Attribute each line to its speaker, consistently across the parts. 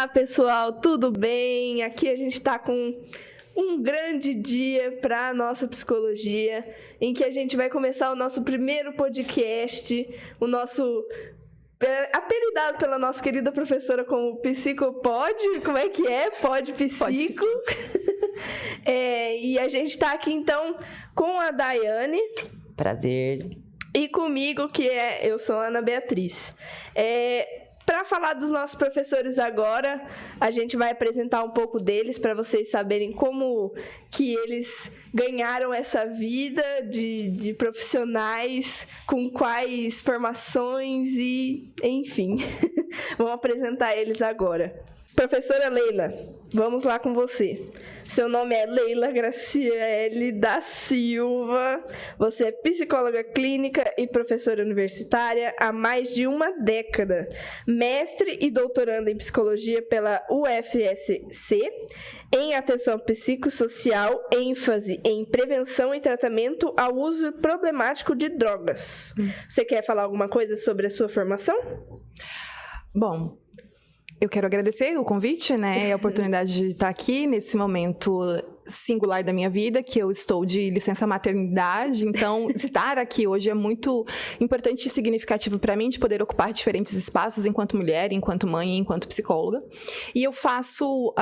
Speaker 1: Olá, pessoal, tudo bem? Aqui a gente está com um grande dia para a nossa psicologia, em que a gente vai começar o nosso primeiro podcast, o nosso apelidado pela nossa querida professora como Psicopod. Como é que é? Pode Psico. E a gente está aqui então com a Daiane.
Speaker 2: Prazer.
Speaker 1: E comigo, eu sou a Ana Beatriz. Para falar dos nossos professores agora, a gente vai apresentar um pouco deles para vocês saberem como que eles ganharam essa vida de profissionais, com quais formações e, enfim. Vamos apresentar eles agora. Professora Leila, vamos lá com você. Seu nome é Leila Graciele da Silva. Você é psicóloga clínica e professora universitária há mais de uma década. Mestre e doutoranda em psicologia pela UFSC, em atenção psicossocial, ênfase em prevenção e tratamento ao uso problemático de drogas. Você quer falar alguma coisa sobre a sua formação?
Speaker 3: Bom, eu quero agradecer o convite, né, e a oportunidade de estar aqui nesse momento singular da minha vida, que eu estou de licença maternidade, então estar aqui hoje é muito importante e significativo para mim, de poder ocupar diferentes espaços enquanto mulher, enquanto mãe, enquanto psicóloga. E eu faço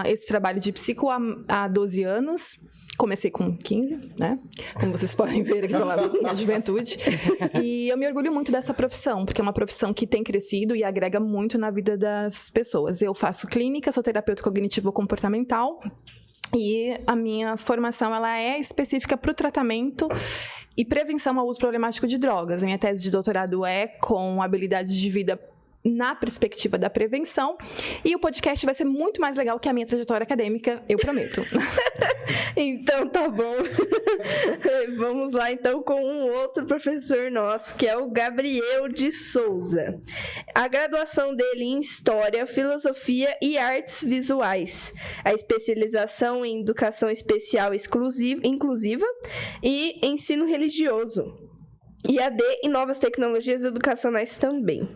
Speaker 3: esse trabalho de psico há 12 anos. Comecei com 15, né? Como vocês podem ver aqui pela minha juventude. E eu me orgulho muito dessa profissão, porque é uma profissão que tem crescido e agrega muito na vida das pessoas. Eu faço clínica, sou terapeuta cognitivo-comportamental e a minha formação ela é específica para o tratamento e prevenção ao uso problemático de drogas. A minha tese de doutorado é com habilidades de vida na perspectiva da prevenção, e o podcast vai ser muito mais legal que a minha trajetória acadêmica, eu prometo.
Speaker 1: Então tá bom. Vamos lá então com um outro professor nosso, que é o Gabriel de Souza. A graduação dele em História, Filosofia e Artes Visuais. A especialização em Educação Especial Inclusiva e Ensino Religioso. IAD e Novas Tecnologias Educacionais também.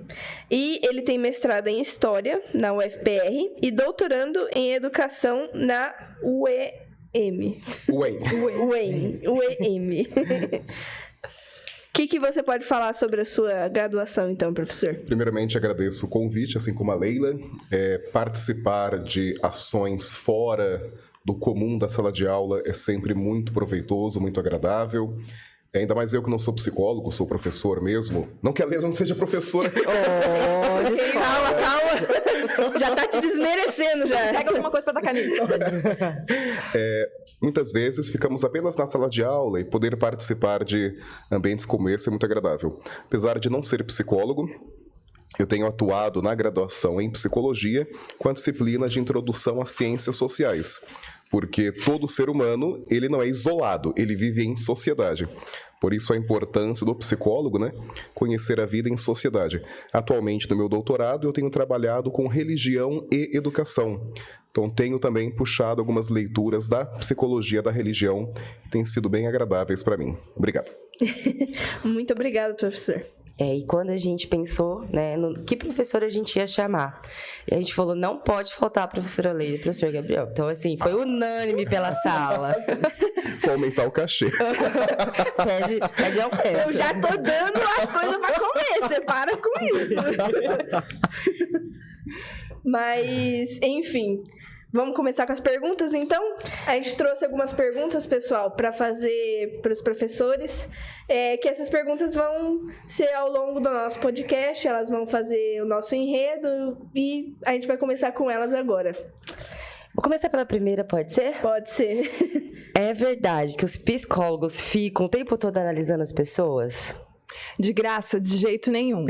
Speaker 1: E ele tem mestrado em História na UFPR e doutorando em Educação na UEM. O que você pode falar sobre a sua graduação, então, professor?
Speaker 4: Primeiramente, agradeço o convite, assim como a Leila. Participar de ações fora do comum da sala de aula é sempre muito proveitoso, muito agradável. Ainda mais eu que não sou psicólogo, sou professor mesmo. Não que a Leila não seja professora.
Speaker 1: Calma. Já tá te desmerecendo, já.
Speaker 3: Pega alguma coisa pra tacar nisso.
Speaker 4: Muitas vezes ficamos apenas na sala de aula e poder participar de ambientes como esse é muito agradável. Apesar de não ser psicólogo, eu tenho atuado na graduação em psicologia com a disciplina de introdução às ciências sociais. Porque todo ser humano, ele não é isolado, ele vive em sociedade. Por isso a importância do psicólogo, né? Conhecer a vida em sociedade. Atualmente, no meu doutorado, eu tenho trabalhado com religião e educação. Então, tenho também puxado algumas leituras da psicologia da religião, que têm sido bem agradáveis para mim. Obrigado.
Speaker 1: Muito obrigada, professor.
Speaker 2: E quando a gente pensou, né, que professora a gente ia chamar, e a gente falou, não pode faltar a professora Leila e o professor Gabriel. Então, assim, foi unânime pela sala.
Speaker 4: Vou aumentar o cachê.
Speaker 2: Pede aumento.
Speaker 1: Eu já tô dando as coisas pra comer, você para com isso. Mas, enfim... Vamos começar com as perguntas, então? A gente trouxe algumas perguntas, pessoal, para fazer para os professores, que essas perguntas vão ser ao longo do nosso podcast, elas vão fazer o nosso enredo e a gente vai começar com elas agora.
Speaker 2: Vou começar pela primeira, pode ser?
Speaker 1: Pode ser.
Speaker 2: É verdade que os psicólogos ficam o tempo todo analisando as pessoas?
Speaker 3: De graça, de jeito nenhum.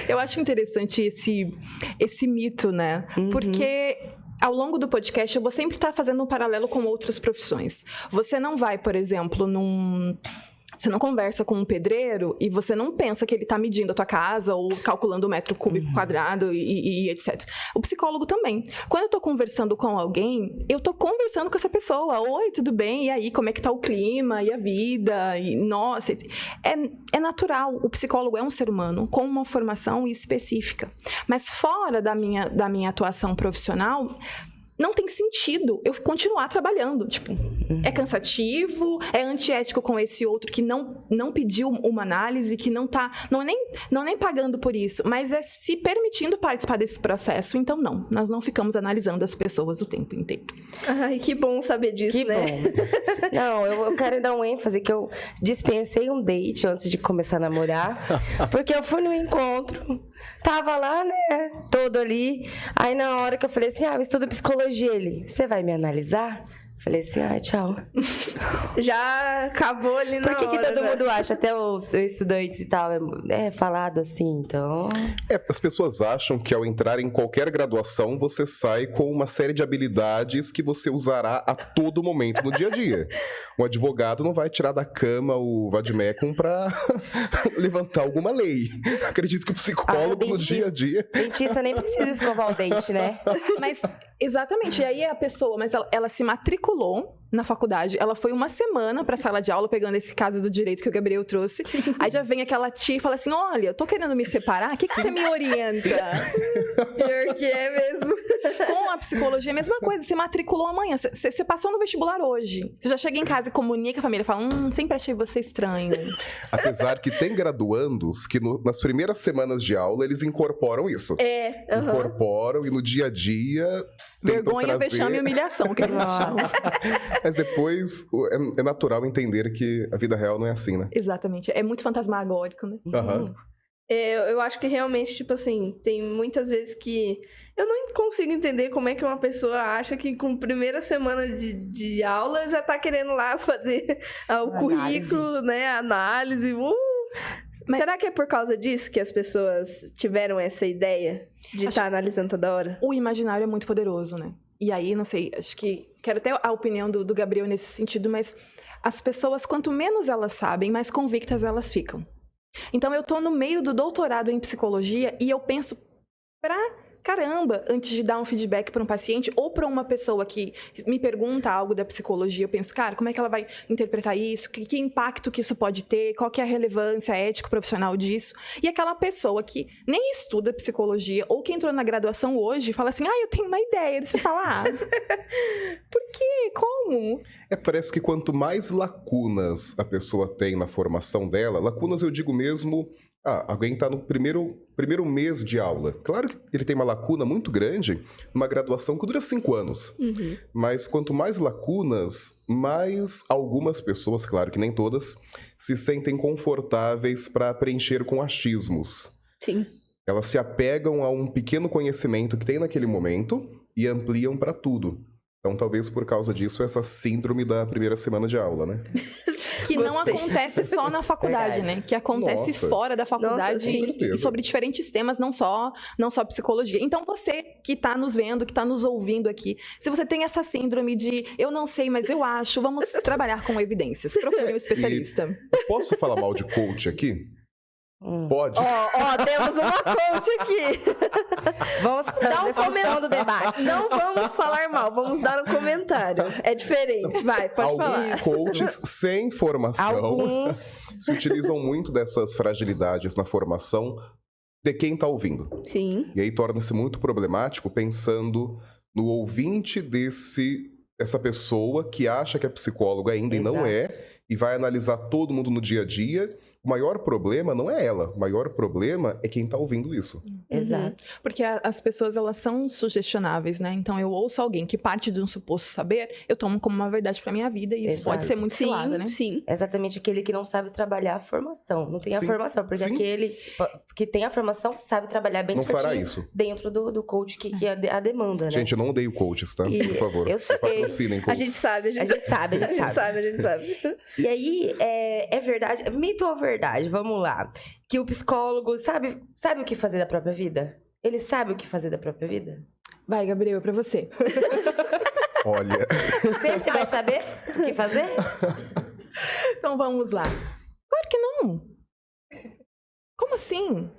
Speaker 3: Eu acho interessante esse mito, né? Uhum. Porque ao longo do podcast eu vou sempre estar fazendo um paralelo com outras profissões. Você não vai, por exemplo, Você não conversa com um pedreiro e você não pensa que ele tá medindo a tua casa ou calculando o metro cúbico quadrado e etc. O psicólogo também. Quando eu tô conversando com alguém, eu tô conversando com essa pessoa. Oi, tudo bem? E aí, como é que tá o clima e a vida? E, nossa, é natural. O psicólogo é um ser humano com uma formação específica. Mas fora da minha atuação profissional, não tem sentido eu continuar trabalhando. Tipo, é cansativo, é antiético com esse outro que não pediu uma análise, que não é nem pagando por isso, mas é se permitindo participar desse processo. Então, nós não ficamos analisando as pessoas o tempo inteiro.
Speaker 1: Ai, que bom saber disso,
Speaker 2: Que
Speaker 1: né?
Speaker 2: bom. Não, eu quero dar um ênfase que eu dispensei um date antes de começar a namorar, porque eu fui no encontro, tava lá, né, todo ali, aí na hora que eu falei assim, eu estudo psicologia, ele, você vai me analisar? Falei assim, tchau.
Speaker 1: Já acabou ali na
Speaker 2: Por que
Speaker 1: hora,
Speaker 2: todo
Speaker 1: né?
Speaker 2: mundo acha, até os estudantes e tal, é falado assim, então...
Speaker 4: As pessoas acham que ao entrar em qualquer graduação, você sai com uma série de habilidades que você usará a todo momento no dia a dia. Um advogado não vai tirar da cama o vademecum pra levantar alguma lei. Acredito que o psicólogo no dia a dia...
Speaker 2: Dentista nem precisa escovar o dente, né?
Speaker 3: Mas, exatamente, e aí a pessoa, mas ela se matriculou na faculdade, ela foi uma semana pra sala de aula, pegando esse caso do direito que o Gabriel trouxe, aí já vem aquela tia e fala assim, olha, eu tô querendo me separar, o que você me orienta?
Speaker 1: Pior que é mesmo.
Speaker 3: Com a psicologia, a mesma coisa, você matriculou amanhã, você passou no vestibular hoje, você já chega em casa e comunica a família, fala, sempre achei você estranho.
Speaker 4: Apesar que tem graduandos que nas primeiras semanas de aula, eles incorporam isso. Incorporam e no dia a dia...
Speaker 3: Vergonha, vexame e humilhação, que a gente chama.
Speaker 4: Mas depois é natural entender que a vida real não é assim, né?
Speaker 3: Exatamente, é muito fantasmagórico, né?
Speaker 4: Aham.
Speaker 1: Eu acho que realmente, tipo assim, tem muitas vezes que eu não consigo entender como é que uma pessoa acha que com a primeira semana de aula já tá querendo lá fazer o currículo, né, a análise. Mas será que é por causa disso que as pessoas tiveram essa ideia de estar analisando toda hora?
Speaker 3: O imaginário é muito poderoso, né? E aí, não sei, acho que quero até a opinião do Gabriel nesse sentido, mas as pessoas, quanto menos elas sabem, mais convictas elas ficam. Então, eu tô no meio do doutorado em psicologia e eu penso caramba, antes de dar um feedback para um paciente ou para uma pessoa que me pergunta algo da psicologia, eu penso, cara, como é que ela vai interpretar isso? Que impacto que isso pode ter? Qual que é a relevância ético-profissional disso? E aquela pessoa que nem estuda psicologia ou que entrou na graduação hoje fala assim, eu tenho uma ideia, deixa eu falar. Por quê? Como?
Speaker 4: Parece que quanto mais lacunas a pessoa tem na formação dela, lacunas eu digo mesmo... alguém está no primeiro mês de aula. Claro que ele tem uma lacuna muito grande numa graduação que dura 5 anos.
Speaker 1: Uhum.
Speaker 4: Mas quanto mais lacunas, mais algumas pessoas, claro que nem todas, se sentem confortáveis para preencher com achismos.
Speaker 1: Sim.
Speaker 4: Elas se apegam a um pequeno conhecimento que tem naquele momento e ampliam para tudo. Então, talvez por causa disso, essa síndrome da primeira semana de aula, né?
Speaker 3: Que não acontece só na faculdade, né? Que acontece fora da faculdade e sobre diferentes temas, não só psicologia. Então, você que está nos vendo, que está nos ouvindo aqui, se você tem essa síndrome de eu não sei, mas eu acho, vamos trabalhar com evidências. Procure um especialista.
Speaker 4: Posso falar mal de coach aqui? Pode?
Speaker 1: Temos uma coach aqui.
Speaker 2: Vamos dar um comentário do debate.
Speaker 1: Não vamos falar mal, vamos dar um comentário. É diferente, vai, pode falar.
Speaker 4: Alguns coaches sem formação se utilizam muito dessas fragilidades na formação de quem está ouvindo.
Speaker 1: Sim.
Speaker 4: E aí torna-se muito problemático pensando no ouvinte dessa pessoa que acha que é psicólogo ainda e não é, e vai analisar todo mundo no dia a dia. O maior problema não é ela, o maior problema é quem está ouvindo isso.
Speaker 2: Exato.
Speaker 3: Porque as pessoas, elas são sugestionáveis, né? Então, eu ouço alguém que parte de um suposto saber, eu tomo como uma verdade para minha vida e isso pode ser muito cilada, né?
Speaker 1: Sim.
Speaker 2: Exatamente aquele que não sabe trabalhar a formação. Não tem a formação, porque aquele que tem a formação sabe trabalhar bem certinho dentro do coach que é a demanda, né?
Speaker 4: Gente, eu não odeio coaches, tá? Por favor.
Speaker 2: Eu sei.
Speaker 4: Patrocinem coaches.
Speaker 1: A gente sabe. A gente sabe.
Speaker 2: E aí, é verdade, mito ou verdade? Vamos lá. Que o psicólogo sabe o que fazer da própria vida? Ele sabe o que fazer da própria vida?
Speaker 3: Vai, Gabriel, pra você.
Speaker 4: Olha...
Speaker 2: Sempre vai saber o que fazer?
Speaker 3: Então, vamos lá. Não. Como assim?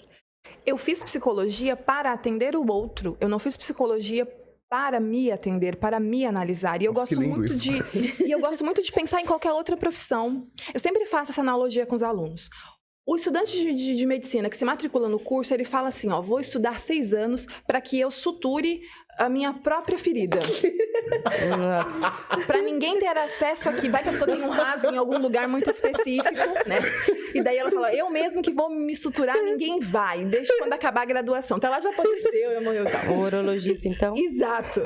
Speaker 3: Eu fiz psicologia para atender o outro. Eu não fiz psicologia para me atender, para me analisar. E eu gosto muito de pensar em qualquer outra profissão. Eu sempre faço essa analogia com os alunos. O estudante de medicina que se matricula no curso, ele fala assim, ó, vou estudar 6 anos para que eu suture a minha própria ferida.
Speaker 2: Nossa.
Speaker 3: Pra ninguém ter acesso aqui. Vai que a pessoa tem um rasgo em algum lugar muito específico, né? E daí ela fala, eu mesmo que vou me suturar, ninguém vai. Deixa quando acabar a graduação. Então ela já apodreceu, eu morri.
Speaker 2: O urologista, então?
Speaker 3: Exato.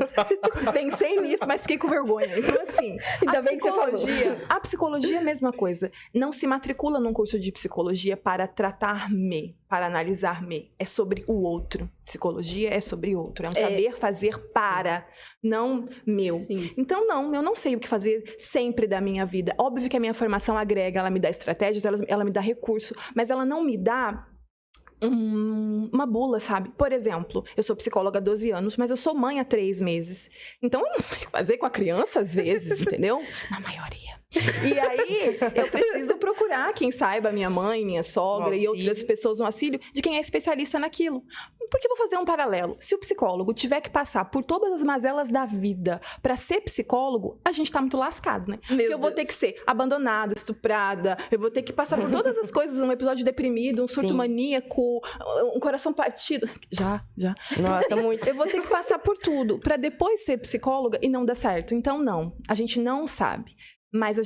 Speaker 3: Pensei nisso, mas fiquei com vergonha. Então, assim,
Speaker 1: Ainda bem que você falou.
Speaker 3: a psicologia é a mesma coisa. Não se matricula num curso de psicologia para tratar-me, para analisar-me. É sobre o outro. Psicologia é sobre outro. É um saber fazer para, não meu.
Speaker 1: Sim.
Speaker 3: Então, não, eu não sei o que fazer sempre da minha vida. Óbvio que a minha formação agrega, ela me dá estratégias, ela me dá recurso, mas ela não me dá uma bula, sabe? Por exemplo, eu sou psicóloga há 12 anos, mas eu sou mãe há 3 meses. Então, eu não sei o que fazer com a criança às vezes, entendeu? Na maioria. E aí, eu preciso procurar quem saiba, minha mãe, minha sogra e outras pessoas, um auxílio de quem é especialista naquilo. Porque eu vou fazer um paralelo. Se o psicólogo tiver que passar por todas as mazelas da vida para ser psicólogo, a gente tá muito lascado, né? Porque eu vou ter que ser abandonada, estuprada, eu vou ter que passar por todas as coisas, um episódio deprimido, um surto maníaco, um coração partido. Já.
Speaker 2: Nossa, muito.
Speaker 3: Eu vou ter que passar por tudo para depois ser psicóloga e não dar certo. Então, não. A gente não sabe. Mas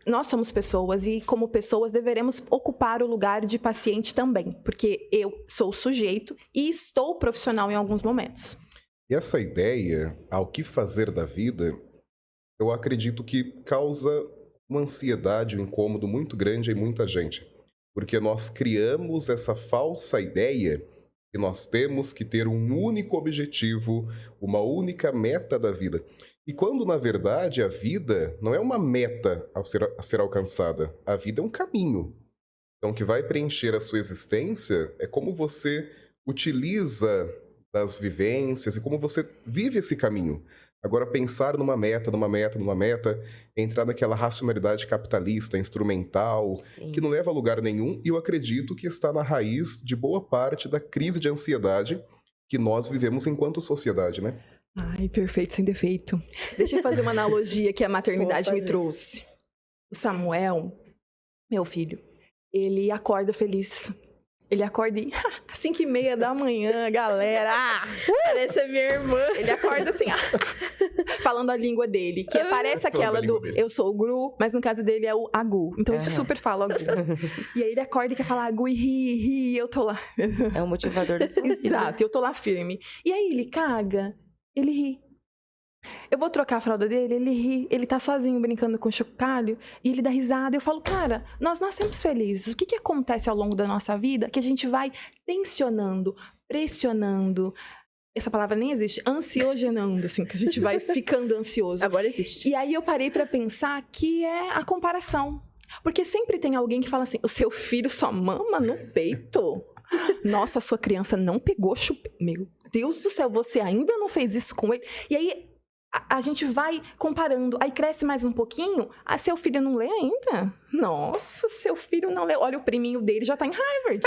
Speaker 3: nós somos pessoas e, como pessoas, deveremos ocupar o lugar de paciente também, porque eu sou sujeito e estou profissional em alguns momentos.
Speaker 4: E essa ideia, ao que fazer da vida, eu acredito que causa uma ansiedade, um incômodo muito grande em muita gente. Porque nós criamos essa falsa ideia que nós temos que ter um único objetivo, uma única meta da vida. E quando, na verdade, a vida não é uma meta a ser alcançada. A vida é um caminho. Então, o que vai preencher a sua existência é como você utiliza das vivências e como você vive esse caminho. Agora, pensar numa meta, entrar naquela racionalidade capitalista, instrumental, que não leva a lugar nenhum, e eu acredito que está na raiz de boa parte da crise de ansiedade que nós vivemos enquanto sociedade, né?
Speaker 3: Ai, perfeito sem defeito. Deixa eu fazer uma analogia que a maternidade me trouxe. O Samuel, meu filho, ele acorda feliz. Ele acorda às 5h30 da manhã, galera.
Speaker 1: Parece a minha irmã.
Speaker 3: Ele acorda assim, falando a língua dele, que parece aquela do eu sou o Gru, mas no caso dele é o Agu. Então eu super falo Agu. E aí ele acorda e quer falar Agu e ri, e eu tô lá.
Speaker 2: É o motivador da sua vida.
Speaker 3: Exato, eu tô lá firme. E aí ele caga, ele ri. Eu vou trocar a fralda dele, ele ri, ele tá sozinho brincando com o chocalho e ele dá risada. Eu falo, cara, nós nascemos felizes. O que acontece ao longo da nossa vida que a gente vai tensionando, pressionando, essa palavra nem existe, ansiogenando, assim, que a gente vai ficando ansioso.
Speaker 1: Agora existe.
Speaker 3: E aí eu parei pra pensar que é a comparação. Porque sempre tem alguém que fala assim, o seu filho só mama no peito? Nossa, a sua criança não pegou chupeta. Meu Deus do céu, você ainda não fez isso com ele? E aí a gente vai comparando, aí cresce mais um pouquinho, seu filho não lê ainda? Nossa, seu filho não lê. Olha, o priminho dele já tá em Harvard.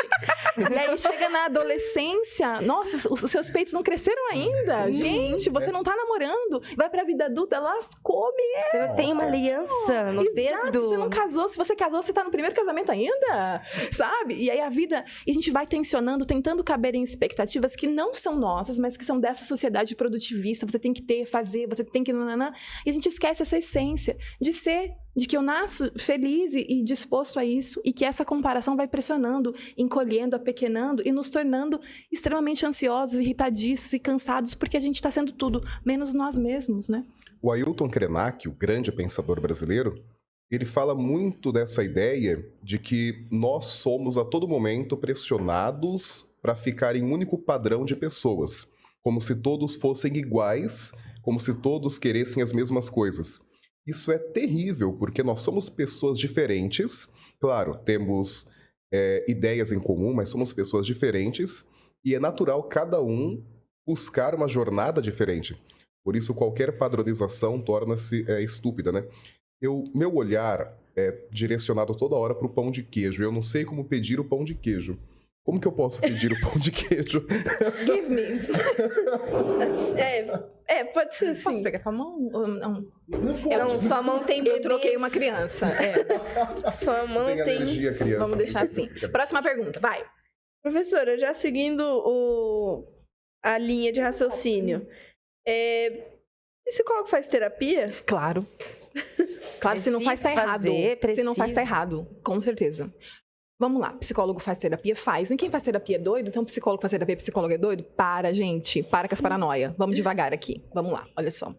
Speaker 3: E aí chega na adolescência, nossa, os seus peitos não cresceram ainda. Gente, você não tá namorando. Vai pra vida adulta, lascou mesmo.
Speaker 2: Você não tem uma aliança no
Speaker 3: Exato,
Speaker 2: dedo.
Speaker 3: você não casou. Se você casou, você tá no primeiro casamento ainda, sabe? E aí a vida, e a gente vai tensionando, tentando caber em expectativas que não são nossas, mas que são dessa sociedade produtivista. Você tem que ter, fazer, você tem que... Nananã, e a gente esquece essa essência de ser, de que eu nasço feliz e disposto a isso, e que essa comparação vai pressionando, encolhendo, apequenando e nos tornando extremamente ansiosos, irritadiços e cansados, porque a gente está sendo tudo, menos nós mesmos, né?
Speaker 4: O Ailton Krenak, o grande pensador brasileiro, ele fala muito dessa ideia de que nós somos a todo momento pressionados para ficar em um único padrão de pessoas, como se todos fossem iguais, como se todos queressem as mesmas coisas. Isso é terrível, porque nós somos pessoas diferentes. Claro, temos ideias em comum, mas somos pessoas diferentes. E é natural cada um buscar uma jornada diferente. Por isso, qualquer padronização torna-se estúpida, né? Meu olhar é direcionado toda hora para o pão de queijo. Eu não sei como pedir o pão de queijo. Como que eu posso pedir o pão de queijo?
Speaker 3: Give me.
Speaker 1: Pode ser assim.
Speaker 3: Posso pegar com a mão? Não.
Speaker 1: Não, sua mão tem bebês.
Speaker 3: Eu troquei uma criança.
Speaker 1: Sua mão
Speaker 4: Tem
Speaker 1: tem...
Speaker 4: alergia, criança.
Speaker 3: Vamos deixar assim. Próxima pergunta, vai.
Speaker 1: Professora, já seguindo a linha de raciocínio, psicólogo faz terapia?
Speaker 3: Claro. Claro, se não faz, tá errado. Se não faz, tá errado. Com certeza. Vamos lá, psicólogo faz terapia? Faz. E quem faz terapia é doido? Então, psicólogo faz terapia, psicólogo é doido? Para, gente. Para com as paranoia. Vamos devagar aqui. Vamos lá, olha só.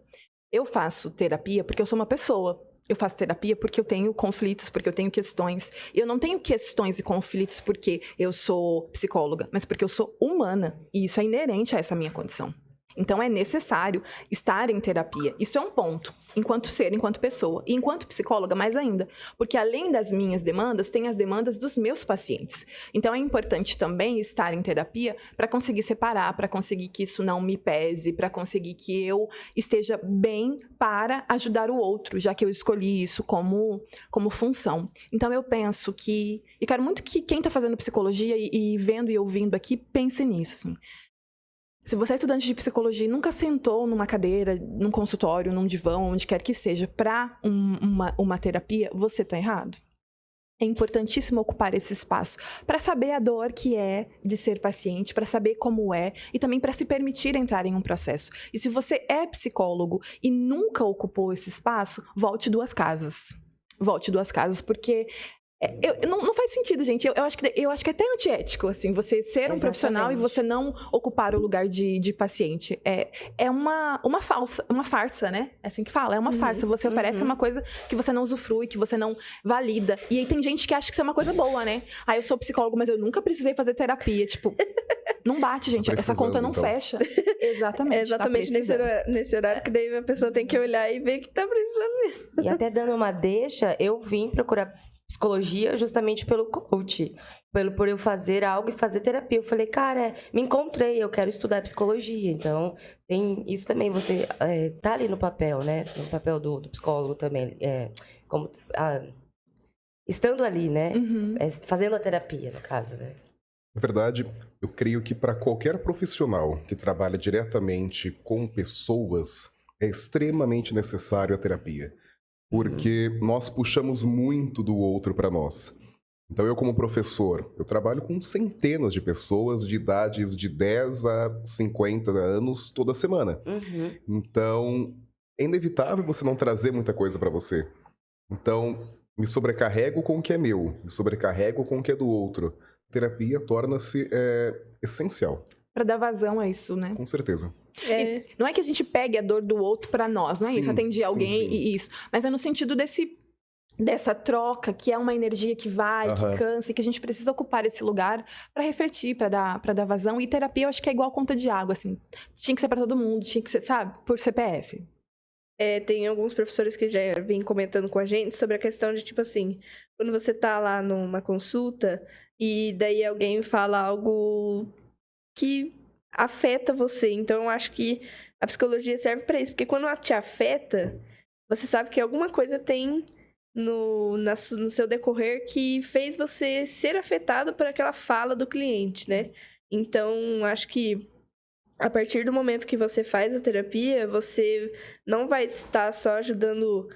Speaker 3: Eu faço terapia porque eu sou uma pessoa. Eu faço terapia porque eu tenho conflitos, porque eu tenho questões. Eu não tenho questões e conflitos porque eu sou psicóloga, mas porque eu sou humana. E isso é inerente a essa minha condição. Então, é necessário estar em terapia. Isso é um ponto, enquanto ser, enquanto pessoa. E enquanto psicóloga, mais ainda. Porque além das minhas demandas, tem as demandas dos meus pacientes. Então, é importante também estar em terapia para conseguir separar, para conseguir que isso não me pese, para conseguir que eu esteja bem para ajudar o outro, já que eu escolhi isso como função. Então, eu penso que... E quero muito que quem está fazendo psicologia e vendo e ouvindo aqui, pense nisso, assim. Se você é estudante de psicologia e nunca sentou numa cadeira, num consultório, num divã, onde quer que seja, para uma terapia, você está errado. É importantíssimo ocupar esse espaço para saber a dor que é de ser paciente, para saber como é e também para se permitir entrar em um processo. E se você é psicólogo e nunca ocupou esse espaço, volte 2 casas. Volte 2 casas, porque... não faz sentido, gente. Eu acho que é até antiético, assim, você ser um profissional e você não ocupar o lugar de paciente. É uma farsa, né? É assim que fala, é uma farsa. Você oferece uma coisa que você não usufrui, que você não valida. E aí tem gente que acha que isso é uma coisa boa, né? Eu sou psicólogo, mas eu nunca precisei fazer terapia. Tipo, não bate, gente. Essa conta não
Speaker 4: então.
Speaker 3: fecha. Exatamente.
Speaker 1: É exatamente nesse horário que daí a pessoa tem que olhar e ver que tá precisando mesmo.
Speaker 2: E até dando uma deixa, eu vim procurar psicologia justamente pelo coach, por eu fazer algo e fazer terapia. Eu falei, cara, me encontrei, eu quero estudar psicologia. Então, tem isso também, você tá ali no papel, né? No papel do psicólogo também, estando ali, né? Fazendo a terapia, no caso, né?
Speaker 4: Na verdade, eu creio que para qualquer profissional que trabalha diretamente com pessoas, é extremamente necessário a terapia. Porque nós puxamos muito do outro para nós. Então, eu como professor, eu trabalho com centenas de pessoas de idades de 10 a 50 anos toda semana. Então, é inevitável você não trazer muita coisa para você. Então, me sobrecarrego com o que é meu, me sobrecarrego com o que é do outro. Terapia torna-se essencial.
Speaker 3: Para dar vazão a isso, né?
Speaker 4: Com certeza.
Speaker 3: Não é que a gente pegue a dor do outro para nós, não é isso? Atendi alguém
Speaker 4: sim.
Speaker 3: e isso. Mas é no sentido dessa troca, que é uma energia que vai, que cansa, e que a gente precisa ocupar esse lugar para refletir, para dar vazão. E terapia, eu acho que é igual conta de água, assim. Tinha que ser para todo mundo, tinha que ser, sabe? Por CPF.
Speaker 1: Tem alguns professores que já vêm comentando com a gente sobre a questão de, tipo assim, quando você tá lá numa consulta e daí alguém fala algo que afeta você. Então, eu acho que a psicologia serve para isso. Porque quando ela te afeta, você sabe que alguma coisa tem no seu decorrer que fez você ser afetado por aquela fala do cliente, né? Então, acho que a partir do momento que você faz a terapia, você não vai estar só ajudando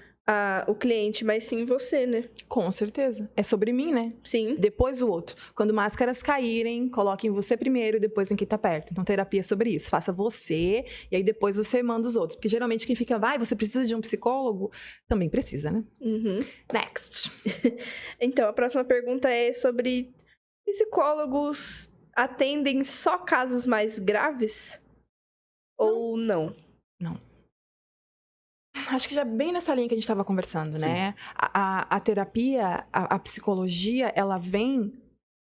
Speaker 1: o cliente, mas sim você, né?
Speaker 3: Com certeza. É sobre mim, né?
Speaker 1: Sim.
Speaker 3: Depois o outro. Quando máscaras caírem, coloquem você primeiro, depois em quem tá perto. Então, terapia é sobre isso. Faça você, e aí depois você manda os outros. Porque geralmente quem fica, você precisa de um psicólogo? Também precisa, né? Next.
Speaker 1: Então, a próxima pergunta é sobre psicólogos atendem só casos mais graves? Ou não?
Speaker 3: Não. Acho que já bem nessa linha que a gente estava conversando, né? A terapia, a psicologia, ela vem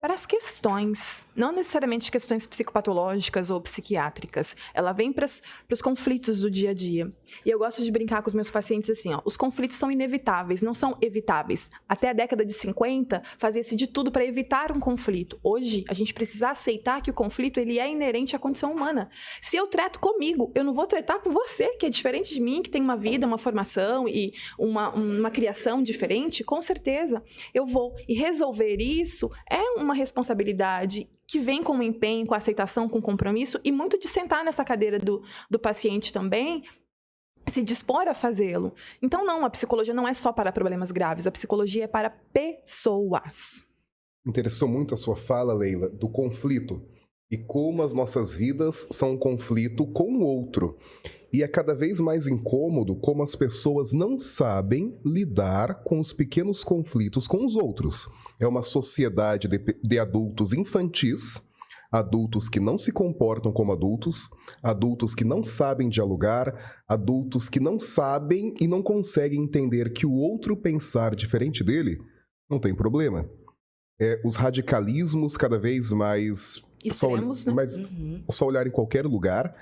Speaker 3: para as questões, não necessariamente questões psicopatológicas ou psiquiátricas. Ela vem para os conflitos do dia a dia. E eu gosto de brincar com os meus pacientes assim, ó, os conflitos são inevitáveis, não são evitáveis. Até a década de 50, fazia-se de tudo para evitar um conflito. Hoje, a gente precisa aceitar que o conflito ele é inerente à condição humana. Se eu treto comigo, eu não vou tretar com você, que é diferente de mim, que tem uma vida, uma formação e uma criação diferente, com certeza eu vou. E resolver isso é uma responsabilidade que vem com o empenho, com a aceitação, com o compromisso e muito de sentar nessa cadeira do paciente também, se dispor a fazê-lo. Então, não, a psicologia não é só para problemas graves, a psicologia é para pessoas.
Speaker 4: Interessou muito a sua fala, Leila, do conflito e como as nossas vidas são um conflito com o outro. E é cada vez mais incômodo como as pessoas não sabem lidar com os pequenos conflitos com os outros. É uma sociedade de adultos infantis, adultos que não se comportam como adultos, adultos que não sabem dialogar, adultos que não sabem e não conseguem entender que o outro pensar diferente dele não tem problema. Os radicalismos cada vez mais
Speaker 3: extremos, né?
Speaker 4: Só olhar em qualquer lugar.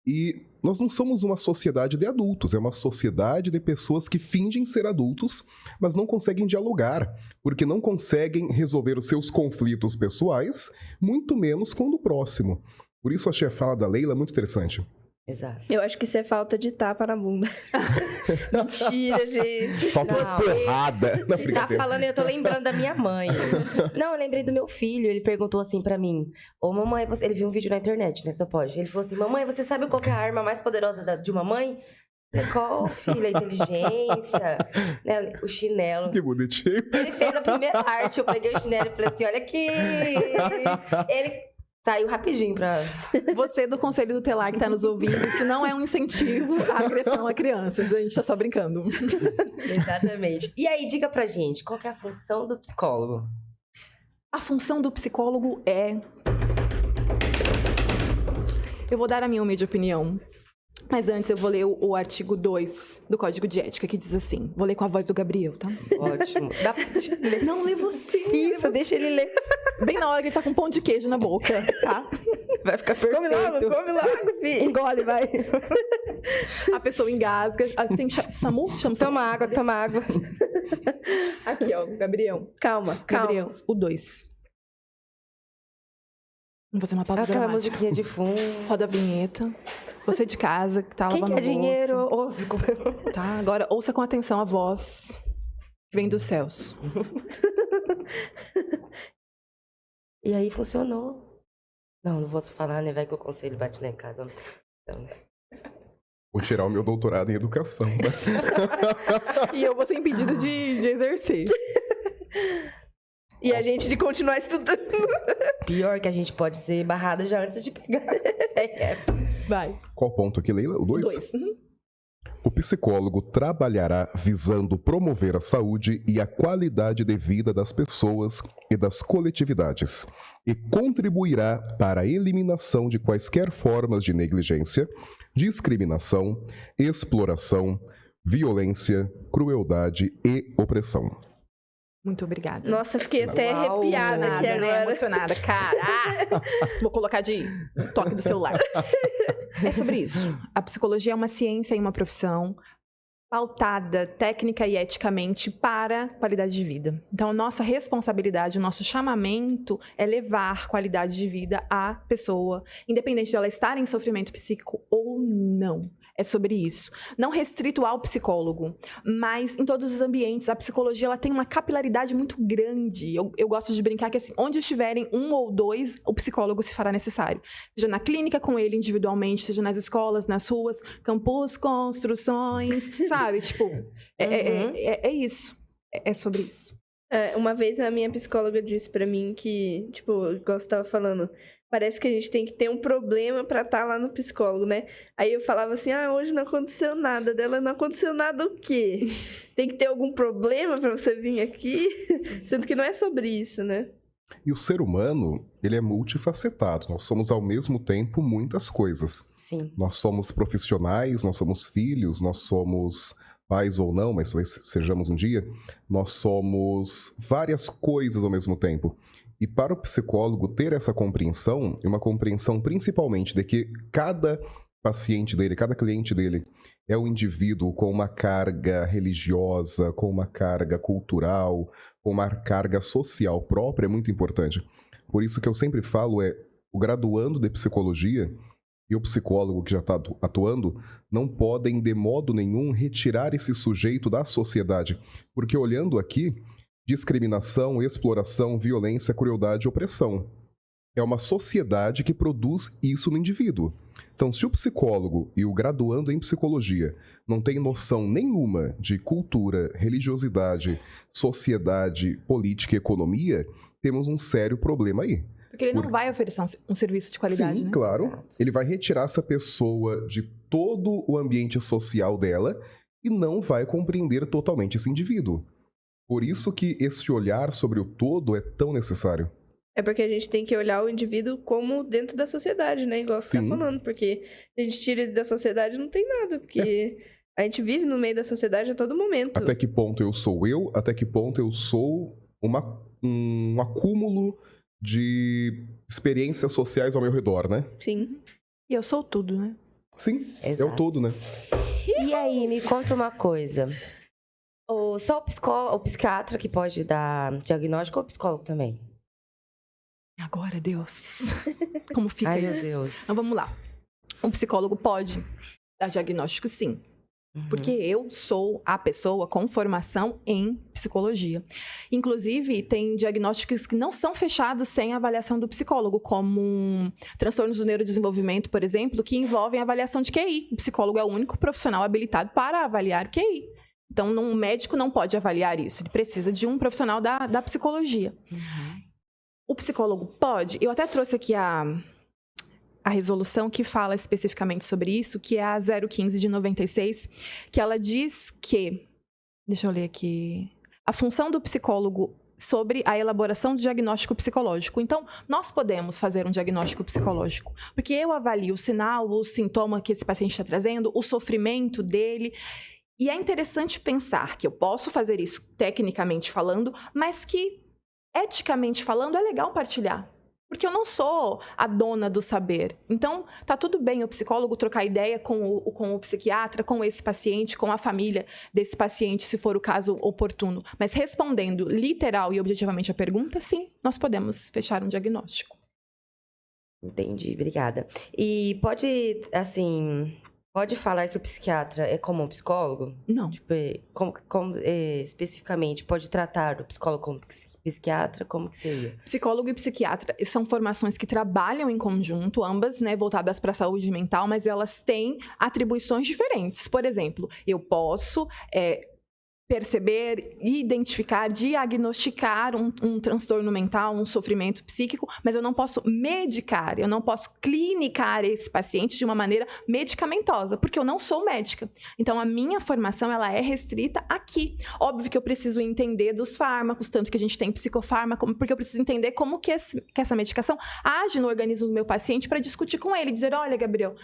Speaker 4: E nós não somos uma sociedade de adultos, é uma sociedade de pessoas que fingem ser adultos, mas não conseguem dialogar, porque não conseguem resolver os seus conflitos pessoais, muito menos com o do próximo. Por isso achei a fala da Leila muito interessante.
Speaker 2: Exato.
Speaker 1: Eu acho que isso é falta de tapa na bunda. Mentira, gente.
Speaker 4: Falta uma porrada. Não,
Speaker 2: Você tá falando, eu tô lembrando da minha mãe. Não, eu lembrei do meu filho. Ele perguntou assim pra mim: ô mamãe, ele viu um vídeo na internet, né? Só pode. Ele falou assim: mamãe, você sabe qual que é a arma mais poderosa de uma mãe? Eu falei, qual, filha? A inteligência, né? O chinelo.
Speaker 4: Que bonitinho.
Speaker 2: Ele fez a primeira arte. Eu peguei o chinelo e falei assim: olha aqui. Ele saiu rapidinho pra...
Speaker 3: Você do Conselho Tutelar que tá nos ouvindo, isso não é um incentivo à agressão a crianças. A gente tá só brincando.
Speaker 2: Exatamente. E aí, diga pra gente, qual que é a função do psicólogo?
Speaker 3: A função do psicólogo é... Eu vou dar a minha humilde opinião. Mas antes eu vou ler o artigo 2 do Código de Ética, que diz assim. Vou ler com a voz do Gabriel, tá?
Speaker 2: Ótimo. Deixa ele ler.
Speaker 3: Não, lê você.
Speaker 2: Isso, deixa ele ler.
Speaker 3: Bem na hora que ele tá com pão de queijo na boca, tá?
Speaker 2: Vai ficar perfeito.
Speaker 1: Come logo, filho. Engole, vai.
Speaker 3: A pessoa engasga. Tem SAMU? Chama
Speaker 2: Toma água.
Speaker 3: Aqui, ó, Gabriel.
Speaker 1: Calma.
Speaker 3: Gabriel, o 2. Vamos fazer uma pausa
Speaker 2: Aquela
Speaker 3: dramática.
Speaker 2: musiquinha de fundo.
Speaker 3: Roda a vinheta. Você de casa que tá
Speaker 2: Quem
Speaker 3: lavando
Speaker 2: quer dinheiro? Oh, desculpa.
Speaker 3: Tá, agora ouça com atenção a voz que vem dos céus.
Speaker 2: E aí funcionou. Não posso falar, né? Vai que o conselho bate lá em casa. Então, né?
Speaker 4: Vou tirar o meu doutorado em educação. Né?
Speaker 3: E eu vou ser impedida de exercer.
Speaker 1: E a gente de continuar estudando.
Speaker 2: Pior que a gente pode ser barrada já antes de pegar.
Speaker 3: Vai.
Speaker 4: Qual ponto aqui, Leila? O 2?
Speaker 3: 2.
Speaker 4: O psicólogo trabalhará visando promover a saúde e a qualidade de vida das pessoas e das coletividades e contribuirá para a eliminação de quaisquer formas de negligência, discriminação, exploração, violência, crueldade e opressão.
Speaker 3: Muito obrigada.
Speaker 1: Nossa, fiquei até
Speaker 2: Uau,
Speaker 1: arrepiada aqui
Speaker 3: Né?
Speaker 1: agora.
Speaker 3: Emocionada. Caraca! Vou colocar de toque do celular. É sobre isso. A psicologia é uma ciência e uma profissão pautada técnica e eticamente para qualidade de vida. Então, a nossa responsabilidade, o nosso chamamento é levar qualidade de vida à pessoa, independente dela estar em sofrimento psíquico ou não. É sobre isso. Não restrito ao psicólogo, mas em todos os ambientes. A psicologia ela tem uma capilaridade muito grande. Eu gosto de brincar que assim, onde estiverem um ou dois, o psicólogo se fará necessário. Seja na clínica com ele individualmente, seja nas escolas, nas ruas, campus, construções, sabe? Tipo, é isso. É sobre isso.
Speaker 1: Uma vez a minha psicóloga disse pra mim que, tipo, igual você tava falando, parece que a gente tem que ter um problema pra estar lá no psicólogo, né? Aí eu falava assim, hoje não aconteceu nada. Dela, não aconteceu nada o quê? Tem que ter algum problema pra você vir aqui? Sendo que não é sobre isso, né?
Speaker 4: E o ser humano, ele é multifacetado. Nós somos, ao mesmo tempo, muitas coisas.
Speaker 2: Sim.
Speaker 4: Nós somos profissionais, nós somos filhos, nós somos pais ou não, mas talvez sejamos um dia. Nós somos várias coisas ao mesmo tempo. E para o psicólogo ter essa compreensão, e uma compreensão principalmente de que cada paciente dele, cada cliente dele é um indivíduo com uma carga religiosa, com uma carga cultural, com uma carga social própria, é muito importante. Por isso que eu sempre falo o graduando de psicologia e o psicólogo que já está atuando não podem de modo nenhum retirar esse sujeito da sociedade. Porque olhando aqui, discriminação, exploração, violência, crueldade e opressão. É uma sociedade que produz isso no indivíduo. Então, se o psicólogo e o graduando em psicologia não tem noção nenhuma de cultura, religiosidade, sociedade, política e economia, temos um sério problema aí.
Speaker 3: Porque ele não vai oferecer um serviço de qualidade,
Speaker 4: Sim,
Speaker 3: né?
Speaker 4: claro. Ele vai retirar essa pessoa de todo o ambiente social dela e não vai compreender totalmente esse indivíduo. Por isso que esse olhar sobre o todo é tão necessário.
Speaker 1: É porque a gente tem que olhar o indivíduo como dentro da sociedade, né? Igual você tá
Speaker 4: Sim.
Speaker 1: falando. Porque se a gente tira ele da sociedade, não tem nada. Porque a gente vive no meio da sociedade a todo momento.
Speaker 4: Até que ponto eu sou eu, até que ponto eu sou um acúmulo de experiências sociais ao meu redor, né?
Speaker 1: Sim.
Speaker 3: E eu sou tudo, né?
Speaker 4: Sim, é o
Speaker 2: Exato.
Speaker 4: todo, né?
Speaker 2: E aí, me conta uma coisa. Só o psiquiatra que pode dar diagnóstico ou o psicólogo também?
Speaker 3: Agora, Deus. Como fica
Speaker 2: Ai, meu
Speaker 3: isso?
Speaker 2: Deus.
Speaker 3: Então, vamos lá. Um psicólogo pode dar diagnóstico, sim. Porque eu sou a pessoa com formação em psicologia. Inclusive, tem diagnósticos que não são fechados sem avaliação do psicólogo, como transtornos do neurodesenvolvimento, por exemplo, que envolvem avaliação de QI. O psicólogo é o único profissional habilitado para avaliar o QI. Então, um médico não pode avaliar isso. Ele precisa de um profissional da psicologia. O psicólogo pode... Eu até trouxe aqui a resolução que fala especificamente sobre isso, que é a 015 de 96, que ela diz que... Deixa eu ler aqui. A função do psicólogo sobre a elaboração do diagnóstico psicológico. Então, nós podemos fazer um diagnóstico psicológico, porque eu avalio o sinal, o sintoma que esse paciente está trazendo, o sofrimento dele. E é interessante pensar que eu posso fazer isso tecnicamente falando, mas que, eticamente falando, é legal partilhar. Porque eu não sou a dona do saber. Então, tá tudo bem o psicólogo trocar ideia com o psiquiatra, com esse paciente, com a família desse paciente, se for o caso oportuno. Mas respondendo literal e objetivamente a pergunta, sim, nós podemos fechar um diagnóstico.
Speaker 2: Entendi, obrigada. E pode, assim, pode falar que o psiquiatra é como um psicólogo?
Speaker 3: Não.
Speaker 2: Tipo, especificamente, pode tratar o psicólogo como psiquiatra? Como que seria?
Speaker 3: Psicólogo e psiquiatra são formações que trabalham em conjunto, ambas, né, voltadas para a saúde mental, mas elas têm atribuições diferentes. Por exemplo, eu posso perceber, identificar, diagnosticar um transtorno mental, um sofrimento psíquico, mas eu não posso medicar, eu não posso clinicar esse paciente de uma maneira medicamentosa, porque eu não sou médica. Então, a minha formação, ela é restrita aqui. Óbvio que eu preciso entender dos fármacos, tanto que a gente tem psicofármaco, porque eu preciso entender como que essa medicação age no organismo do meu paciente para discutir com ele, dizer, olha, Gabriel,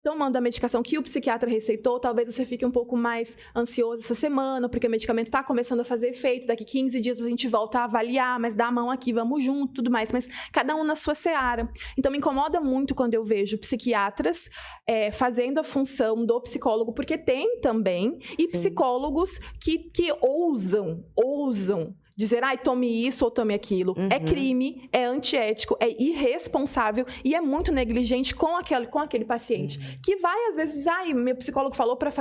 Speaker 3: tomando a medicação que o psiquiatra receitou, talvez você fique um pouco mais ansioso essa semana, porque o medicamento está começando a fazer efeito, daqui 15 dias a gente volta a avaliar, mas dá a mão aqui, vamos junto, tudo mais, mas cada um na sua seara. Então, me incomoda muito quando eu vejo psiquiatras fazendo a função do psicólogo, porque tem também, e
Speaker 2: Sim.
Speaker 3: psicólogos que ousam dizer, ai, tome isso ou tome aquilo. É crime, é antiético, é irresponsável e é muito negligente com aquele paciente. Que vai, às vezes, ai, meu psicólogo falou para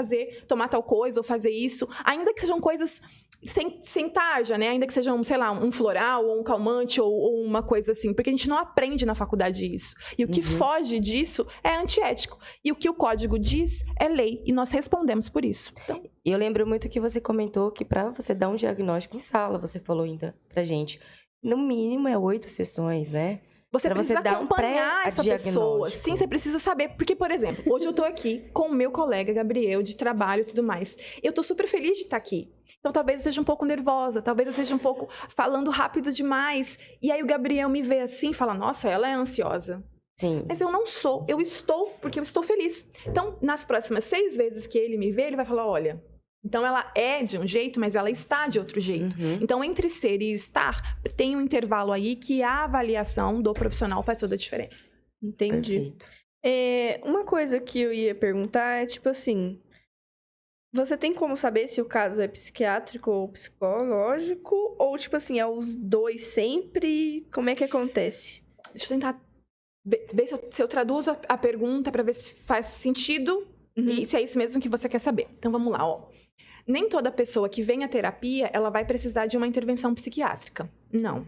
Speaker 3: tomar tal coisa ou fazer isso. Ainda que sejam coisas sem tarja, né? Ainda que sejam, sei lá, um floral ou um calmante ou uma coisa assim. Porque a gente não aprende na faculdade isso. E o que foge disso é antiético. E o que o código diz é lei. E nós respondemos por isso. Então...
Speaker 2: E eu lembro muito que você comentou que para você dar um diagnóstico em sala, você falou ainda pra gente, no mínimo 8 sessões, né?
Speaker 3: Você
Speaker 2: pra
Speaker 3: precisa
Speaker 2: dar um
Speaker 3: acompanhar essa pessoa.
Speaker 2: pré-diagnóstico.
Speaker 3: Sim, você precisa saber. Porque, por exemplo, hoje eu tô aqui com o meu colega Gabriel, de trabalho e tudo mais. Eu tô super feliz de estar aqui. Então, talvez eu esteja um pouco nervosa, talvez eu esteja um pouco falando rápido demais. E aí o Gabriel me vê assim e fala, nossa, ela é ansiosa.
Speaker 2: Sim.
Speaker 3: Mas eu não sou, eu estou, porque eu estou feliz. Então, nas próximas 6 vezes que ele me vê, ele vai falar, olha, Então, ela é de um jeito, mas ela está de outro jeito. Então, entre ser e estar, tem um intervalo aí que a avaliação do profissional faz toda a diferença.
Speaker 1: Entendi.
Speaker 2: Perfeito.
Speaker 1: Uma coisa que eu ia perguntar é, tipo assim, você tem como saber se o caso é psiquiátrico ou psicológico? Ou, tipo assim, é os dois sempre? Como é que acontece?
Speaker 3: Deixa eu tentar ver se eu traduzo a pergunta para ver se faz sentido e se é isso mesmo que você quer saber. Então, vamos lá, ó. Nem toda pessoa que vem à terapia, ela vai precisar de uma intervenção psiquiátrica. Não.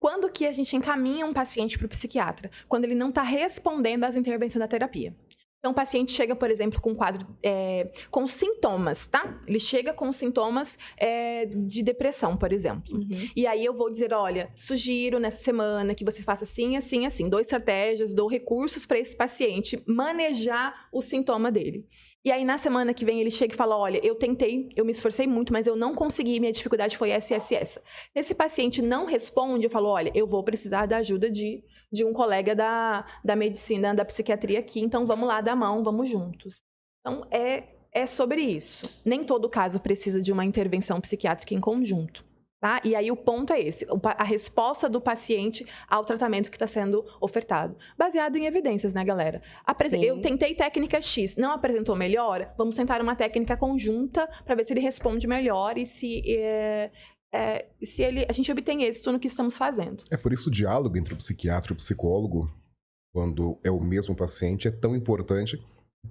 Speaker 3: Quando que a gente encaminha um paciente para o psiquiatra? Quando ele não está respondendo às intervenções da terapia. Então, o paciente chega, por exemplo, com um quadro, com sintomas, tá? Ele chega com sintomas de depressão, por exemplo. E aí eu vou dizer, olha, sugiro nessa semana que você faça assim, assim, assim. Dou estratégias, dou recursos para esse paciente manejar o sintoma dele. E aí, na semana que vem, ele chega e fala, olha, eu tentei, eu me esforcei muito, mas eu não consegui, minha dificuldade foi essa, essa e essa. Se esse paciente não responde, eu falo, olha, eu vou precisar da ajuda de um colega da medicina, da psiquiatria aqui, então vamos lá dar a mão, vamos juntos. Então, é sobre isso. Nem todo caso precisa de uma intervenção psiquiátrica em conjunto, tá? E aí o ponto é esse, a resposta do paciente ao tratamento que está sendo ofertado. Baseado em evidências, né, galera? Eu tentei técnica X, não apresentou melhor? Vamos tentar uma técnica conjunta para ver se ele responde melhor e se a gente obtém êxito no que estamos fazendo.
Speaker 4: É por isso o diálogo entre o psiquiatra e o psicólogo, quando é o mesmo paciente, é tão importante.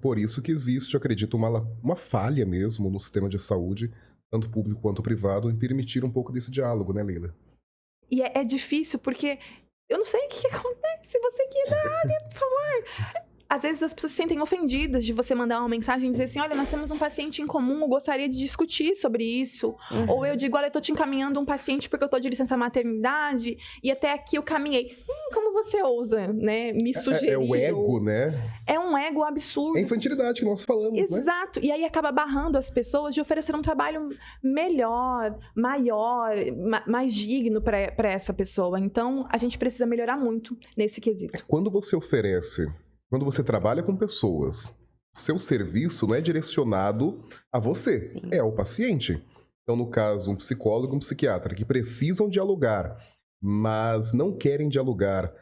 Speaker 4: Por isso que existe, eu acredito, uma falha mesmo no sistema de saúde, tanto público quanto privado, em permitir um pouco desse diálogo, né, Leila?
Speaker 3: E é difícil porque eu não sei o que acontece, você que é da área, por favor. Às vezes as pessoas se sentem ofendidas de você mandar uma mensagem e dizer assim, olha, nós temos um paciente em comum, eu gostaria de discutir sobre isso. Ou eu digo, olha, eu tô te encaminhando um paciente porque eu tô de licença maternidade e até aqui eu caminhei. Como você ousa, né, me sugerir?
Speaker 4: É o ego, né?
Speaker 3: É um ego absurdo.
Speaker 4: É a infantilidade que nós falamos, né?
Speaker 3: Exato. E aí acaba barrando as pessoas de oferecer um trabalho melhor, maior, mais digno para essa pessoa. Então, a gente precisa melhorar muito nesse quesito.
Speaker 4: Quando você trabalha com pessoas, seu serviço não é direcionado a você, é ao paciente. Então, no caso, um psicólogo e um psiquiatra que precisam dialogar, mas não querem dialogar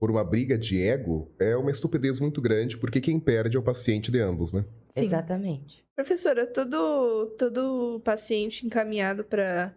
Speaker 4: por uma briga de ego, é uma estupidez muito grande, porque quem perde é o paciente de ambos, né?
Speaker 3: Sim.
Speaker 2: Exatamente.
Speaker 1: Professora, todo paciente encaminhado para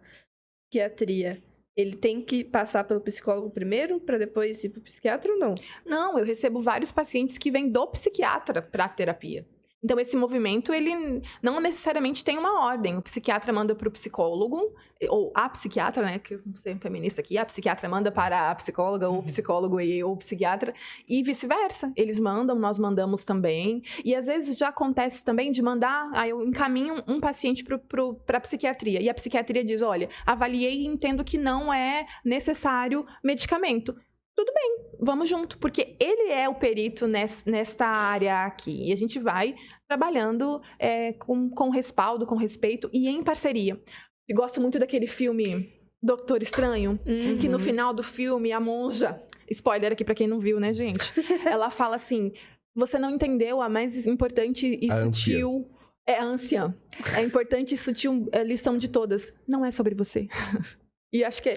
Speaker 1: psiquiatria, ele tem que passar pelo psicólogo primeiro, para depois ir para o psiquiatra ou não?
Speaker 3: Não, eu recebo vários pacientes que vêm do psiquiatra para a terapia. Então, esse movimento, ele não necessariamente tem uma ordem. O psiquiatra manda para o psicólogo, ou a psiquiatra, né, que eu não sei feminista aqui, a psiquiatra manda para a psicóloga, ou o psicólogo ou o psiquiatra, e vice-versa. Eles mandam, nós mandamos também. E às vezes já acontece também de mandar, aí eu encaminho um paciente para a psiquiatria, e a psiquiatria diz, olha, avaliei e entendo que não é necessário medicamento. Tudo bem, vamos junto, porque ele é o perito nesta área aqui. E a gente vai trabalhando com respaldo, com respeito e em parceria. Eu gosto muito daquele filme Doutor Estranho, que no final do filme, a monja, spoiler aqui pra quem não viu, né, gente? Ela fala assim, você não entendeu a mais importante e sutil... É a ânsia. É importante e sutil lição de todas. Não é sobre você. E acho que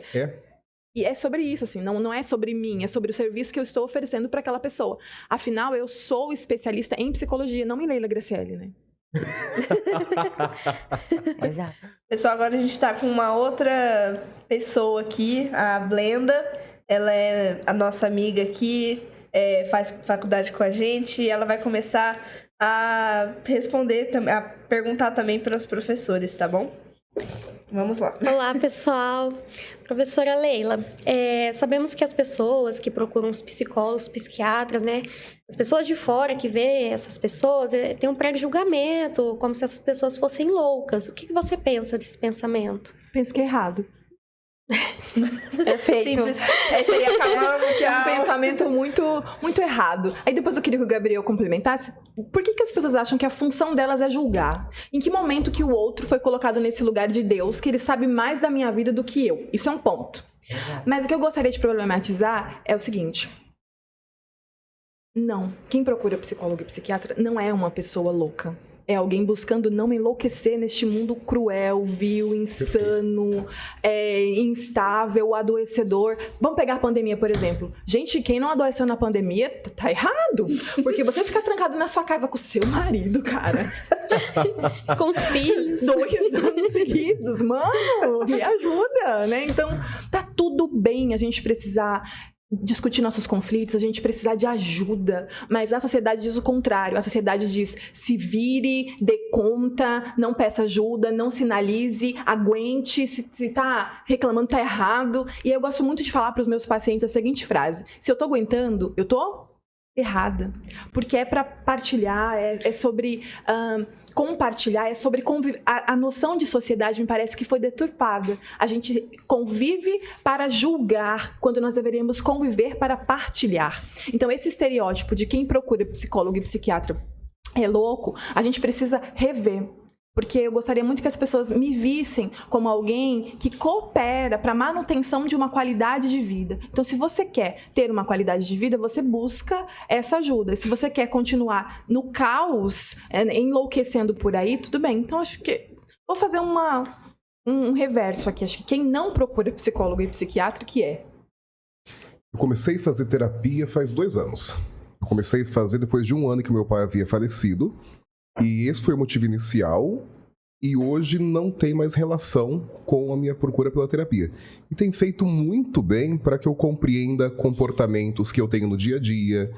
Speaker 3: E é sobre isso, assim, não é sobre mim, é sobre o serviço que eu estou oferecendo para aquela pessoa. Afinal, eu sou especialista em psicologia, não em Leila Graciele, né?
Speaker 2: Exato.
Speaker 1: Pessoal, agora a gente tá com uma outra pessoa aqui, a Blenda. Ela é a nossa amiga aqui, faz faculdade com a gente, e ela vai começar a responder, a perguntar também para os professores, tá bom? Vamos lá.
Speaker 5: Olá, pessoal. Professora Leila, sabemos que as pessoas que procuram os psicólogos, psiquiatras, né? As pessoas de fora que vê essas pessoas têm um pré-julgamento, como se essas pessoas fossem loucas. O que você pensa desse pensamento?
Speaker 3: Penso que é errado.
Speaker 2: Perfeito.
Speaker 1: Simples. Esse aí acabamos,
Speaker 3: Que é um pensamento muito, muito errado. Aí depois eu queria que o Gabriel complementasse. Por que as pessoas acham que a função delas é julgar? Em que momento que o outro foi colocado nesse lugar de Deus, que ele sabe mais da minha vida do que eu? Isso é um ponto. Mas o que eu gostaria de problematizar é o seguinte. Não. Quem procura psicólogo e psiquiatra não é uma pessoa louca. é alguém buscando não enlouquecer neste mundo cruel, vil, insano, instável, adoecedor. Vamos pegar a pandemia, por exemplo. Gente, quem não adoeceu na pandemia, tá errado. Porque você ficar trancado na sua casa com o seu marido, cara.
Speaker 5: Com os filhos.
Speaker 3: 2 anos seguidos, mano, me ajuda, né? Então, tá tudo bem a gente precisar discutir nossos conflitos, a gente precisar de ajuda, mas a sociedade diz o contrário. A sociedade diz: se vire, dê conta, não peça ajuda, não sinalize, aguente, se tá reclamando tá errado. E eu gosto muito de falar para os meus pacientes a seguinte frase: se eu tô aguentando, eu tô errada, porque é para partilhar, é sobre compartilhar, é sobre conviver. A noção de sociedade me parece que foi deturpada. A gente convive para julgar, quando nós deveríamos conviver para partilhar. Então, esse estereótipo de quem procura psicólogo e psiquiatra é louco, a gente precisa rever. Porque eu gostaria muito que as pessoas me vissem como alguém que coopera para a manutenção de uma qualidade de vida. Então, se você quer ter uma qualidade de vida, você busca essa ajuda. Se você quer continuar no caos, enlouquecendo por aí, tudo bem. Então, acho que vou fazer um reverso aqui. Acho que quem não procura psicólogo e psiquiatra, que é?
Speaker 4: Eu comecei a fazer terapia faz 2 anos. Eu comecei a fazer depois de 1 ano que meu pai havia falecido. E esse foi o motivo inicial, e hoje não tem mais relação com a minha procura pela terapia. E tem feito muito bem para que eu compreenda comportamentos que eu tenho no dia a dia,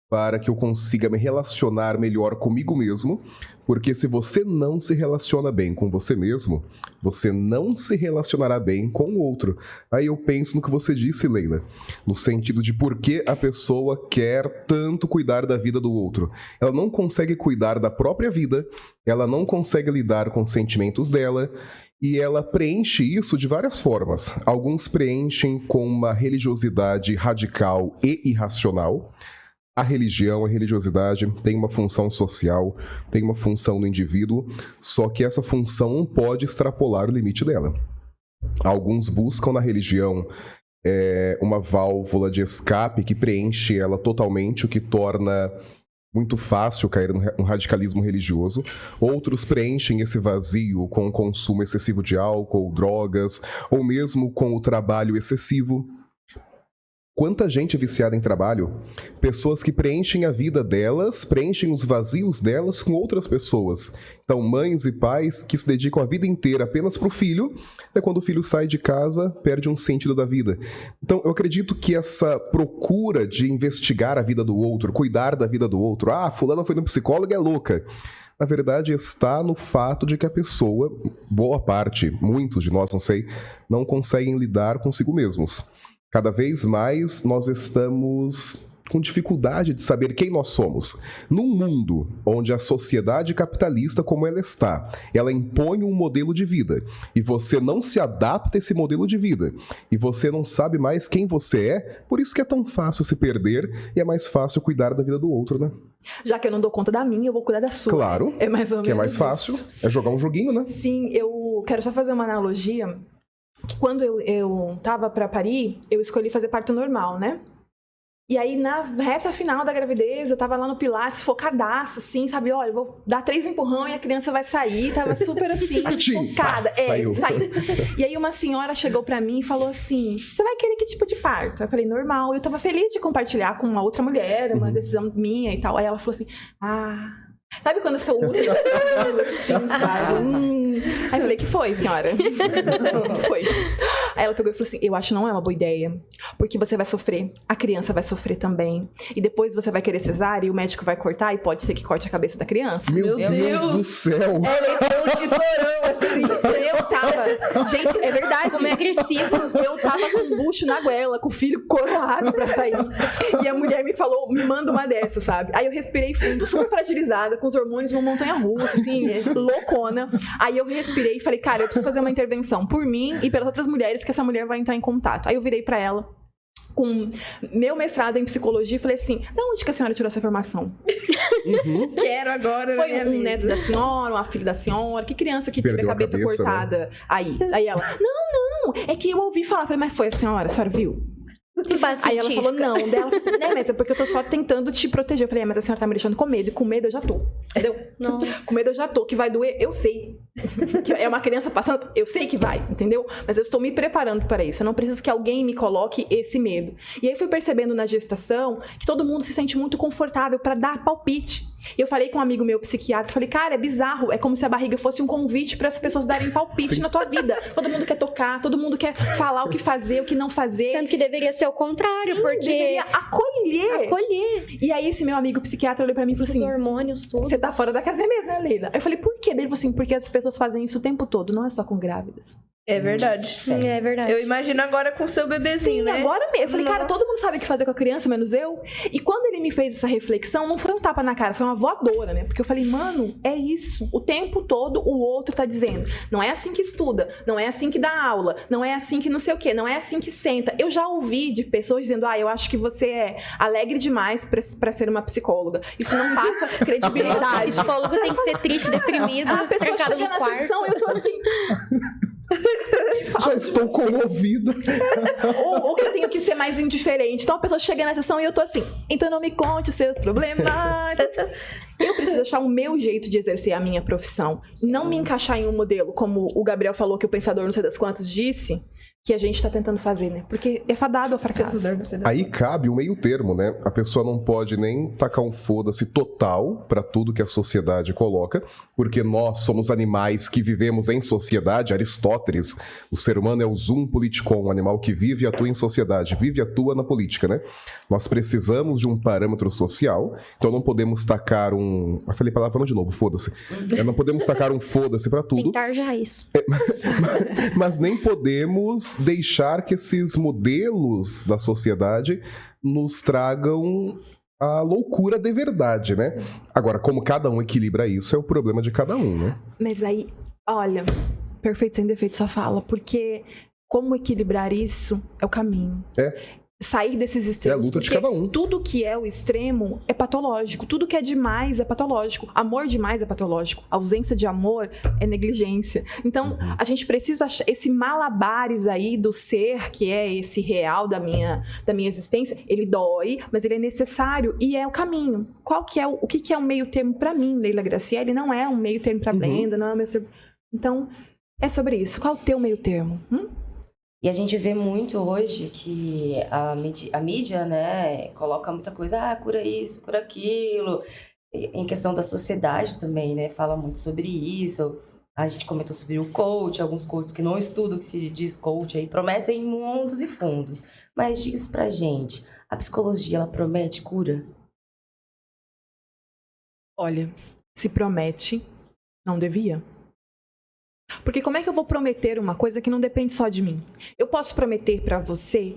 Speaker 4: para que eu consiga me relacionar melhor comigo mesmo, porque se você não se relaciona bem com você mesmo, você não se relacionará bem com o outro. Aí eu penso no que você disse, Leila, no sentido de por que a pessoa quer tanto cuidar da vida do outro. Ela não consegue cuidar da própria vida, ela não consegue lidar com os sentimentos dela, e ela preenche isso de várias formas. Alguns preenchem com uma religiosidade radical e irracional. A religião, a religiosidade tem uma função social, tem uma função no indivíduo, só que essa função não pode extrapolar o limite dela. Alguns buscam na religião uma válvula de escape que preenche ela totalmente, o que torna muito fácil cair no radicalismo religioso. Outros preenchem esse vazio com o consumo excessivo de álcool, drogas, ou mesmo com o trabalho excessivo. Quanta gente é viciada em trabalho? Pessoas que preenchem a vida delas, preenchem os vazios delas com outras pessoas. Então, mães e pais que se dedicam a vida inteira apenas para o filho, até quando o filho sai de casa, perde um sentido da vida. Então, eu acredito que essa procura de investigar a vida do outro, cuidar da vida do outro, fulana foi no psicólogo, é louca. Na verdade, está no fato de que a pessoa, boa parte, muitos de nós, não sei, não conseguem lidar consigo mesmos. Cada vez mais nós estamos com dificuldade de saber quem nós somos. Num mundo onde a sociedade capitalista, como ela está, ela impõe um modelo de vida e você não se adapta a esse modelo de vida e você não sabe mais quem você é, por isso que é tão fácil se perder e é mais fácil cuidar da vida do outro, né?
Speaker 3: Já que eu não dou conta da minha, eu vou cuidar da sua.
Speaker 4: Claro,
Speaker 3: é mais ou menos
Speaker 4: que é mais fácil,
Speaker 3: isso.
Speaker 4: É jogar um joguinho, né?
Speaker 3: Sim, eu quero só fazer uma analogia. Que quando eu tava pra parir, eu escolhi fazer parto normal, né? E aí, na reta final da gravidez, eu tava lá no Pilates, focadaça, assim, sabe? Olha, eu vou dar 3 empurrão e a criança vai sair. Tava super assim, focada. Saiu. E aí, uma senhora chegou pra mim e falou assim: você vai querer que tipo de parto? Eu falei: normal. Eu tava feliz de compartilhar com uma outra mulher, uma decisão minha e tal. Aí ela falou assim: sabe quando eu sou útil? Assim, sabe? Aí eu falei: que foi, senhora? Não foi. Aí ela pegou e falou assim: eu acho que não é uma boa ideia, porque você vai sofrer, a criança vai sofrer também, e depois você vai querer cesárea e o médico vai cortar e pode ser que corte a cabeça da criança.
Speaker 4: Meu Deus do céu!
Speaker 2: Ela um tesourão assim.
Speaker 3: Eu tava... Gente, é verdade.
Speaker 5: Como é agressivo.
Speaker 3: Eu tava com um bucho na goela, com o filho coroado pra sair. E a mulher me falou: me manda uma dessa, sabe? Aí eu respirei fundo, super fragilizada, com os hormônios uma montanha-russa, assim, loucona. Aí eu respirei e falei: cara, eu preciso fazer uma intervenção por mim e pelas outras mulheres que essa mulher vai entrar em contato. Aí eu virei pra ela com meu mestrado em psicologia e falei assim: da onde que a senhora tirou essa formação?
Speaker 1: Quero agora.
Speaker 3: Foi um neto da senhora, uma filha da senhora? Que criança que teve a cabeça cortada? Né? Aí ela: não, é que eu ouvi falar. Eu falei: mas foi a senhora viu?
Speaker 5: Que base
Speaker 3: Aí ela falou,
Speaker 5: científica?
Speaker 3: não. Daí ela falou assim, né, mas é porque eu tô só tentando te proteger. Eu falei, mas a senhora tá me deixando com medo. E com medo eu já tô. Entendeu?
Speaker 5: Nossa.
Speaker 3: Com medo eu já tô. Que vai doer, eu sei. Que é uma criança passando, eu sei que vai, entendeu? Mas eu estou me preparando para isso. Eu não preciso que alguém me coloque esse medo. E aí fui percebendo na gestação que todo mundo se sente muito confortável para dar palpite. E eu falei com um amigo meu psiquiatra, falei, cara, é bizarro, é como se a barriga fosse um convite para as pessoas darem palpite na tua vida. Todo mundo quer tocar, todo mundo quer falar o que fazer, o que não fazer.
Speaker 5: Sendo que deveria ser o contrário,
Speaker 3: Sim,
Speaker 5: porque...
Speaker 3: deveria acolher. E aí esse meu amigo psiquiatra olhou pra mim e falou
Speaker 5: Os
Speaker 3: assim,
Speaker 5: hormônios, tudo.
Speaker 3: você tá fora da casinha mesmo, né, Leila? Aí eu falei, por quê? Daí ele falou assim, porque as pessoas fazem isso o tempo todo, não é só com grávidas.
Speaker 1: É verdade.
Speaker 5: É verdade.
Speaker 1: Eu imagino agora com o seu bebezinho,
Speaker 3: Sim,
Speaker 1: né?
Speaker 3: agora mesmo. Eu falei, cara,
Speaker 1: Nossa.
Speaker 3: todo mundo sabe o que fazer com a criança, menos eu. E quando ele me fez essa reflexão, não foi um tapa na cara, foi uma voadora, né? Porque eu falei, mano, é isso. O tempo todo o outro tá dizendo, não é assim que estuda, não é assim que dá aula, não é assim que não sei o quê, não é assim que senta. Eu já ouvi de pessoas dizendo, eu acho que você é alegre demais pra ser uma psicóloga. Isso não passa
Speaker 5: O
Speaker 3: credibilidade.
Speaker 5: psicólogo tem que ser triste, deprimido,
Speaker 3: A pessoa
Speaker 5: trancado
Speaker 3: chega
Speaker 5: no
Speaker 3: na
Speaker 5: quarto.
Speaker 3: sessão e eu tô assim...
Speaker 4: Já estou comovida.
Speaker 3: ou que eu tenho que ser mais indiferente. Então a pessoa chega na sessão e eu tô assim, então não me conte os seus problemas. Eu preciso achar o meu jeito de exercer a minha profissão. Não me encaixar em um modelo, como o Gabriel falou, que o pensador não sei das quantas disse, que a gente tá tentando fazer, né? Porque é fadado ao fracasso.
Speaker 4: Aí cabe um meio termo, né? A pessoa não pode nem tacar um foda-se total pra tudo que a sociedade coloca, porque nós somos animais que vivemos em sociedade. Aristóteles, o ser humano é o zoom politikon, um animal que vive e atua em sociedade, vive e atua na política, né? Nós precisamos de um parâmetro social, então não podemos tacar um... Eu falei palavrão de novo, foda-se. Não podemos tacar um foda-se pra tudo.
Speaker 5: Tentar já isso.
Speaker 4: Mas nem podemos deixar que esses modelos da sociedade nos tragam a loucura de verdade, né? Agora, como cada um equilibra isso, é o problema de cada um, né?
Speaker 3: Mas aí, olha, perfeito sem defeito só fala, porque como equilibrar isso é o caminho. Sair desses extremos.
Speaker 4: É a luta de
Speaker 3: porque
Speaker 4: cada um.
Speaker 3: Tudo que é o extremo é patológico. Tudo que é demais é patológico. Amor demais é patológico. A ausência de amor é negligência. Então, a gente precisa achar esse malabares aí do ser, que é esse real da minha existência. Ele dói, mas ele é necessário e é o caminho. Qual que é o que é um meio termo pra mim, Leila Graciele? Não é um meio termo pra Brenda, não é um meio termo... Então, é sobre isso. Qual é o teu meio termo?
Speaker 2: E a gente vê muito hoje que a mídia, né, coloca muita coisa, cura isso, cura aquilo. Em questão da sociedade também, né, fala muito sobre isso. A gente comentou sobre o coach, alguns coaches que não estudam o que se diz coach aí, prometem mundos e fundos. Mas diga isso pra gente, a psicologia, ela promete cura?
Speaker 3: Olha, se promete, não devia. Porque como é que eu vou prometer uma coisa que não depende só de mim? Eu posso prometer pra você...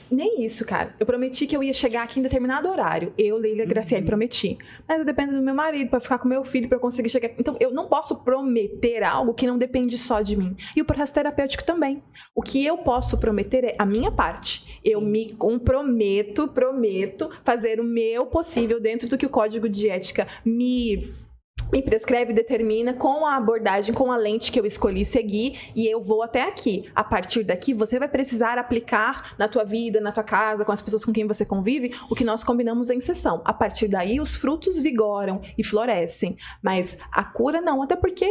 Speaker 3: Nem isso, cara. Eu prometi que eu ia chegar aqui em determinado horário. Eu, Leila Graciele, prometi. Mas eu dependo do meu marido pra ficar com meu filho, pra eu conseguir chegar... Então, eu não posso prometer algo que não depende só de mim. E o processo terapêutico também. O que eu posso prometer é a minha parte. Eu me prometo fazer o meu possível dentro do que o código de ética me prescreve e determina, com a abordagem, com a lente que eu escolhi seguir, e eu vou até aqui. A partir daqui, você vai precisar aplicar na tua vida, na tua casa, com as pessoas com quem você convive, o que nós combinamos em sessão. A partir daí, os frutos vigoram e florescem. Mas a cura não, até porque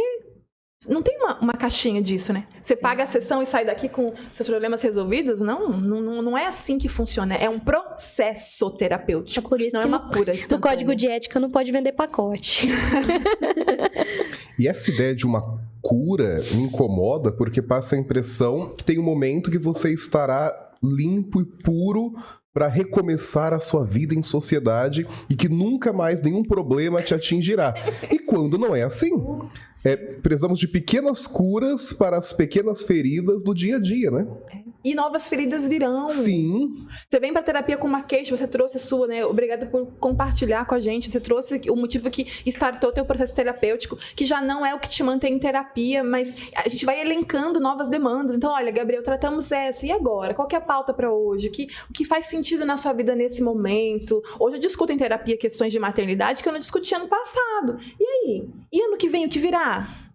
Speaker 3: não tem uma caixinha disso, né? Você paga a sessão e sai daqui com seus problemas resolvidos? Não é assim que funciona. É um processo terapêutico.
Speaker 5: É por isso
Speaker 3: não
Speaker 5: que
Speaker 3: é uma cura
Speaker 5: no
Speaker 3: instantânea.
Speaker 5: código de ética não pode vender pacote.
Speaker 4: E essa ideia de uma cura me incomoda porque passa a impressão que tem um momento que você estará limpo e puro para recomeçar a sua vida em sociedade e que nunca mais nenhum problema te atingirá. E quando não é assim? Precisamos de pequenas curas para as pequenas feridas do dia a dia, né?
Speaker 3: E novas feridas virão.
Speaker 4: Sim.
Speaker 3: Você vem pra terapia com uma queixa, você trouxe a sua, né? Obrigada por compartilhar com a gente. Você trouxe o motivo que startou o teu processo terapêutico, que já não é o que te mantém em terapia, mas a gente vai elencando novas demandas. Então, olha, Gabriel, tratamos essa. E agora? Qual que é a pauta pra hoje? O que faz sentido na sua vida nesse momento? Hoje eu discuto em terapia questões de maternidade que eu não discutia ano passado. E aí? E ano que vem, o que virá?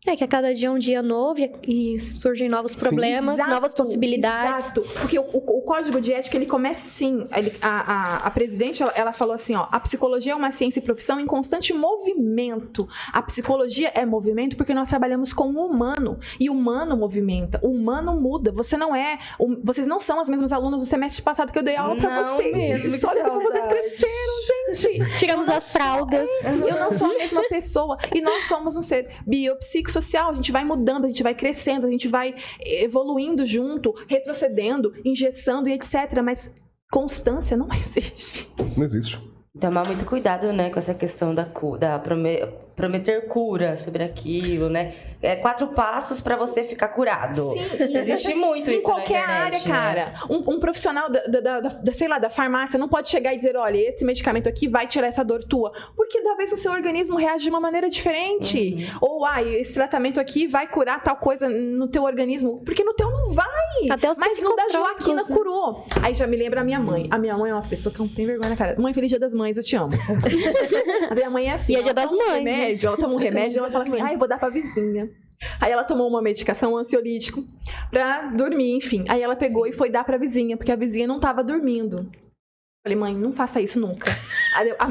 Speaker 5: É que a cada dia é um dia novo e surgem novos problemas,
Speaker 3: Exato,
Speaker 5: novas possibilidades.
Speaker 3: Exato, porque o código de ética, ele começa assim, a presidente, ela falou assim, ó, a psicologia é uma ciência e profissão em constante movimento. A psicologia é movimento porque nós trabalhamos com o humano, e o humano movimenta, o humano muda. Vocês não são as mesmas alunas do semestre passado que eu dei aula pra
Speaker 2: Não
Speaker 3: vocês.
Speaker 2: mesmo, que
Speaker 3: Olha como vocês
Speaker 2: saudade.
Speaker 3: cresceram, gente.
Speaker 5: Tiramos as fraldas.
Speaker 3: Eu não sou a mesma pessoa. E nós somos um ser biopsicossocial. A gente vai mudando, a gente vai crescendo, a gente vai evoluindo junto, retrocedendo, engessando e etc. Mas constância não existe.
Speaker 4: Não existe.
Speaker 2: Tomar muito cuidado, né, com essa questão da prometer cura sobre aquilo, né? 4 passos pra você ficar curado.
Speaker 3: Sim.
Speaker 2: Existe muito
Speaker 3: Em
Speaker 2: isso na
Speaker 3: qualquer
Speaker 2: internet,
Speaker 3: área, cara.
Speaker 2: né?
Speaker 3: Um profissional sei lá, da farmácia não pode chegar e dizer, olha, esse medicamento aqui vai tirar essa dor tua. Porque talvez o seu organismo reage de uma maneira diferente. Ou, esse tratamento aqui vai curar tal coisa no teu organismo. Porque no teu não vai.
Speaker 5: Até os
Speaker 3: Mas no da
Speaker 5: psicotrópicos,
Speaker 3: Joaquina
Speaker 5: né?
Speaker 3: curou. Aí já me lembra a minha mãe. A minha mãe é uma pessoa que não tem vergonha na cara. Mãe, feliz dia das mães, eu te amo. Mas a minha mãe é assim.
Speaker 5: E é dia
Speaker 3: ela
Speaker 5: das
Speaker 3: toma um
Speaker 5: mães, né?
Speaker 3: remédio, ela toma um remédio e ela fala assim, eu vou dar pra vizinha. Aí ela tomou uma medicação, um ansiolítico, pra dormir, enfim. Aí ela pegou e foi dar pra vizinha, porque a vizinha não tava dormindo. Falei, mãe, não faça isso nunca.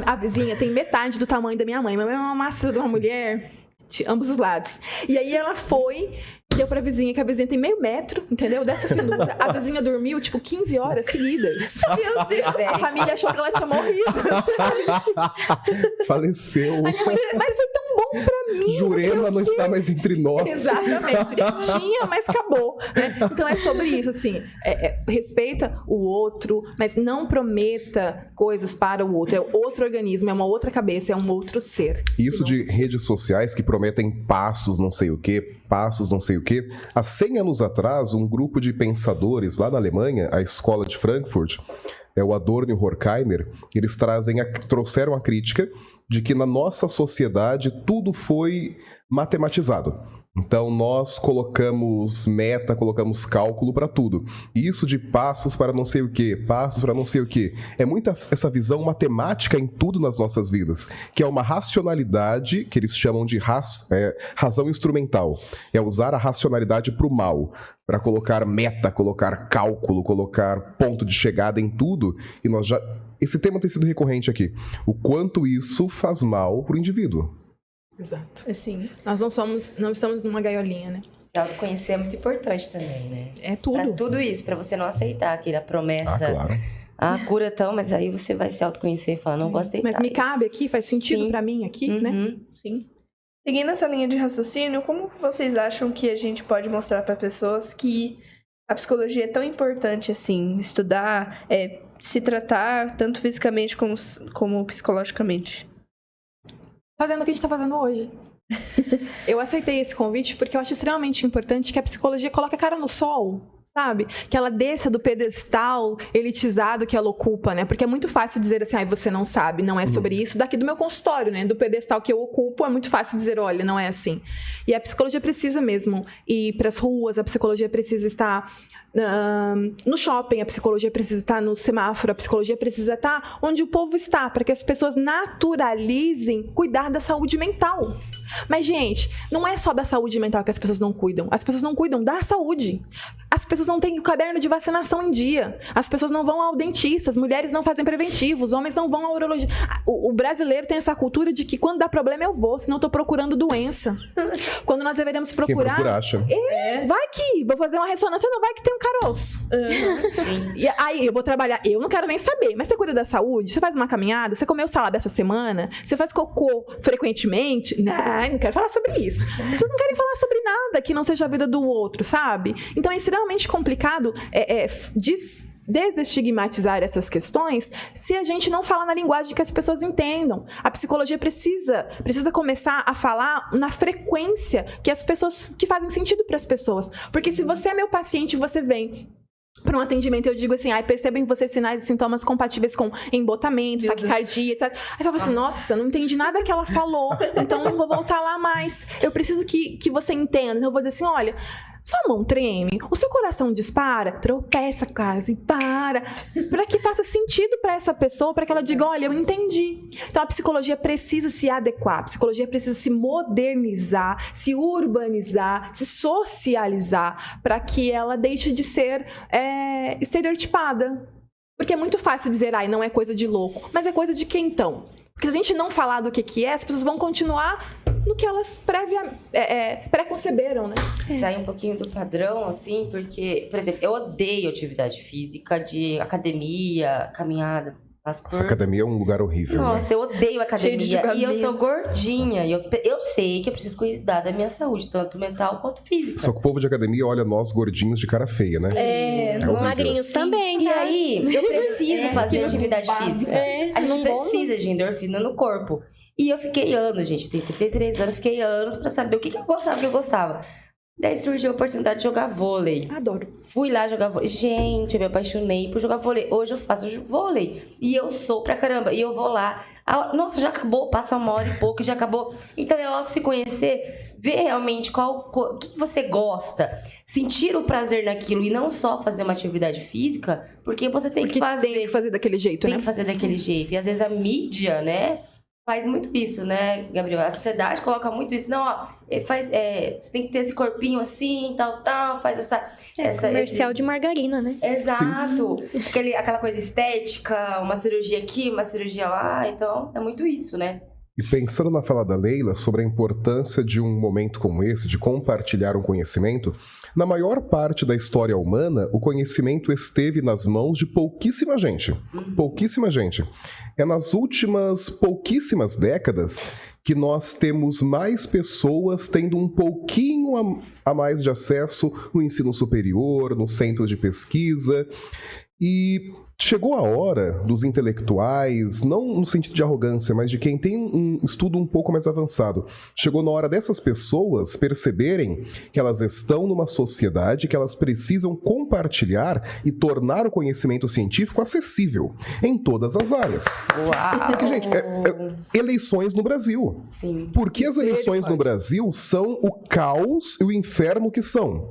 Speaker 3: A vizinha tem metade do tamanho da minha mãe. Minha mãe é uma massa de uma mulher de ambos os lados. E aí ela foi e deu pra vizinha, que a vizinha tem meio metro, entendeu? Dessa finura. A vizinha dormiu, 15 horas seguidas. Meu Deus! A família achou que ela tinha morrido.
Speaker 4: Faleceu.
Speaker 3: A minha mãe, mas foi tão bom pra mim.
Speaker 4: Jurema não está mais entre nós.
Speaker 3: Exatamente. Tinha, mas acabou. Né? Então é sobre isso, assim. Respeita o outro, mas não prometa coisas para o outro. É outro organismo, é uma outra cabeça, é um outro ser.
Speaker 4: Isso de redes sociais que prometem passos não sei o quê, passos não sei o quê. Há 100 anos atrás, um grupo de pensadores lá na Alemanha, a Escola de Frankfurt, o Adorno e o Horkheimer, eles trouxeram a crítica de que na nossa sociedade tudo foi matematizado. Então nós colocamos meta, colocamos cálculo para tudo. E isso de passos para não sei o quê, passos para não sei o quê. É muita essa visão matemática em tudo nas nossas vidas, que é uma racionalidade que eles chamam de razão instrumental. É usar a racionalidade para o mal, para colocar meta, colocar cálculo, colocar ponto de chegada em tudo. E esse tema tem sido recorrente aqui. O quanto isso faz mal para o indivíduo.
Speaker 3: Exato.
Speaker 1: Assim.
Speaker 3: Nós não estamos numa gaiolinha, né?
Speaker 2: Se autoconhecer é muito importante também, né?
Speaker 3: É tudo.
Speaker 2: Pra tudo isso, pra você não aceitar aquela promessa.
Speaker 4: Claro.
Speaker 2: Cura tão, mas aí você vai se autoconhecer e falar, não vou aceitar.
Speaker 3: Mas me
Speaker 2: isso.
Speaker 3: cabe aqui, faz sentido
Speaker 2: Sim.
Speaker 3: pra mim aqui, né?
Speaker 1: Sim. Seguindo essa linha de raciocínio, como vocês acham que a gente pode mostrar para pessoas que a psicologia é tão importante assim, estudar, se tratar tanto fisicamente como psicologicamente?
Speaker 3: Fazendo o que a gente tá fazendo hoje. Eu aceitei esse convite porque eu acho extremamente importante que a psicologia coloque a cara no sol, sabe? Que ela desça do pedestal elitizado que ela ocupa, né? Porque é muito fácil dizer assim, você não sabe, não é sobre isso. Daqui do meu consultório, né? Do pedestal que eu ocupo, é muito fácil dizer, olha, não é assim. E a psicologia precisa mesmo ir pras ruas, a psicologia precisa estar no shopping, a psicologia precisa estar no semáforo, a psicologia precisa estar onde o povo está, para que as pessoas naturalizem cuidar da saúde mental. Mas, gente, não é só da saúde mental que as pessoas não cuidam. As pessoas não cuidam da saúde. As pessoas não têm o caderno de vacinação em dia. As pessoas não vão ao dentista. As mulheres não fazem preventivo. Os homens não vão ao urologista. O brasileiro tem essa cultura de que quando dá problema eu vou, senão eu tô procurando doença. Quando nós deveríamos procurar...
Speaker 4: Quem procura acha.
Speaker 3: Vai que vou fazer uma ressonância, não vai que tem um caroço. E aí eu vou trabalhar. Eu não quero nem saber. Mas você cuida da saúde? Você faz uma caminhada? Você comeu salada essa semana? Você faz cocô frequentemente? Não quero falar sobre isso. As pessoas não querem falar sobre nada que não seja a vida do outro, sabe? Então é extremamente complicado desestigmatizar essas questões se a gente não fala na linguagem que as pessoas entendam. A psicologia precisa começar a falar na frequência que fazem sentido para as pessoas. Porque se você é meu paciente e você vem para um atendimento, eu digo assim, perceba em você sinais e sintomas compatíveis com embotamento, taquicardia, etc. Aí você fala assim, nossa, não entendi nada que ela falou, então não vou voltar lá mais. Eu preciso que você entenda. Então eu vou dizer assim, olha, Sua mão treme, o seu coração dispara, tropeça quase, para que faça sentido para essa pessoa, para que ela diga, olha, eu entendi. Então a psicologia precisa se adequar, a psicologia precisa se modernizar, se urbanizar, se socializar, para que ela deixe de ser estereotipada. Porque é muito fácil dizer, não é coisa de louco, mas é coisa de quem então? Porque se a gente não falar do que é, as pessoas vão continuar no que elas pré-conceberam, né?
Speaker 2: Sai um pouquinho do padrão, assim, porque, por exemplo, eu odeio atividade física de academia, caminhada.
Speaker 4: Essa academia é um lugar horrível,
Speaker 2: Nossa,
Speaker 4: né?
Speaker 2: eu odeio academia. E eu sou gordinha. E eu sei que eu preciso cuidar da minha saúde, tanto mental quanto física.
Speaker 4: Só que o povo de academia olha nós gordinhos de cara feia, né?
Speaker 5: Os magrinhos também, tá?
Speaker 2: E aí, eu preciso fazer atividade física. A gente precisa de endorfina no corpo. E eu fiquei anos, gente, eu tenho 33 anos, fiquei anos pra saber o que eu gostava, Daí surgiu a oportunidade de jogar vôlei.
Speaker 3: Adoro.
Speaker 2: Fui lá jogar vôlei. Gente, eu me apaixonei por jogar vôlei. Hoje eu faço vôlei. E eu sou pra caramba. E eu vou lá. Nossa, já acabou. Passa 1h e pouco e já acabou. Então é algo se conhecer. Ver realmente o que você gosta. Sentir o prazer naquilo. E não só fazer uma atividade física. Porque você tem que fazer.
Speaker 3: Tem que fazer daquele jeito,
Speaker 2: Tem que fazer daquele jeito. E às vezes a mídia, né? Faz muito isso, né, Gabriel? A sociedade coloca muito isso. Não, você tem que ter esse corpinho assim, tal, faz essa
Speaker 5: comercial de margarina, né?
Speaker 2: Exato. Aquela coisa estética, uma cirurgia aqui, uma cirurgia lá. Então, é muito isso, né?
Speaker 4: E pensando na fala da Leila sobre a importância de um momento como esse, de compartilhar um conhecimento, na maior parte da história humana, o conhecimento esteve nas mãos de pouquíssima gente. Pouquíssima gente. É nas últimas pouquíssimas décadas que nós temos mais pessoas tendo um pouquinho a mais de acesso no ensino superior, no centro de pesquisa. E chegou a hora dos intelectuais, não no sentido de arrogância, mas de quem tem um estudo um pouco mais avançado. Chegou na hora dessas pessoas perceberem que elas estão numa sociedade que elas precisam compartilhar e tornar o conhecimento científico acessível em todas as áreas.
Speaker 2: Uau!
Speaker 4: Porque, gente, eleições no Brasil.
Speaker 2: Sim.
Speaker 4: Porque as eleições no Brasil são o caos e o inferno que são.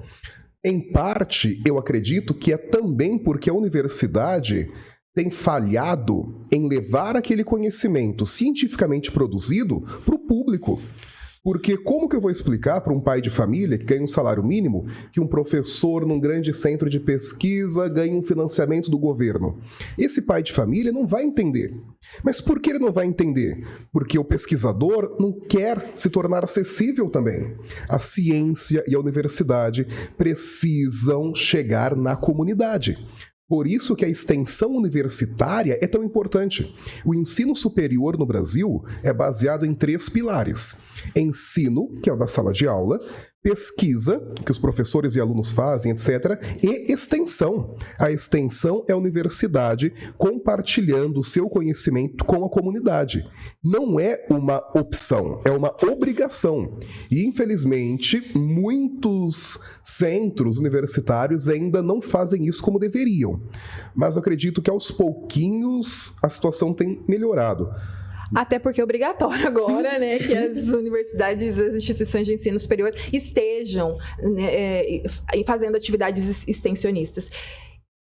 Speaker 4: Em parte, eu acredito que é também porque a universidade tem falhado em levar aquele conhecimento cientificamente produzido para o público. Porque como que eu vou explicar para um pai de família que ganha um salário mínimo que um professor num grande centro de pesquisa ganha um financiamento do governo? Esse pai de família não vai entender. Mas por que ele não vai entender? Porque o pesquisador não quer se tornar acessível também. A ciência e a universidade precisam chegar na comunidade. Por isso que a extensão universitária é tão importante. O ensino superior no Brasil é baseado em 3 pilares. Ensino, que é o da sala de aula, pesquisa, que os professores e alunos fazem, etc., e extensão. A extensão é a universidade compartilhando o seu conhecimento com a comunidade. Não é uma opção, é uma obrigação. E, infelizmente, muitos centros universitários ainda não fazem isso como deveriam. Mas eu acredito que, aos pouquinhos, a situação tem melhorado.
Speaker 3: Até porque é obrigatório agora, né, que as universidades, as instituições de ensino superior estejam, né, fazendo atividades extensionistas.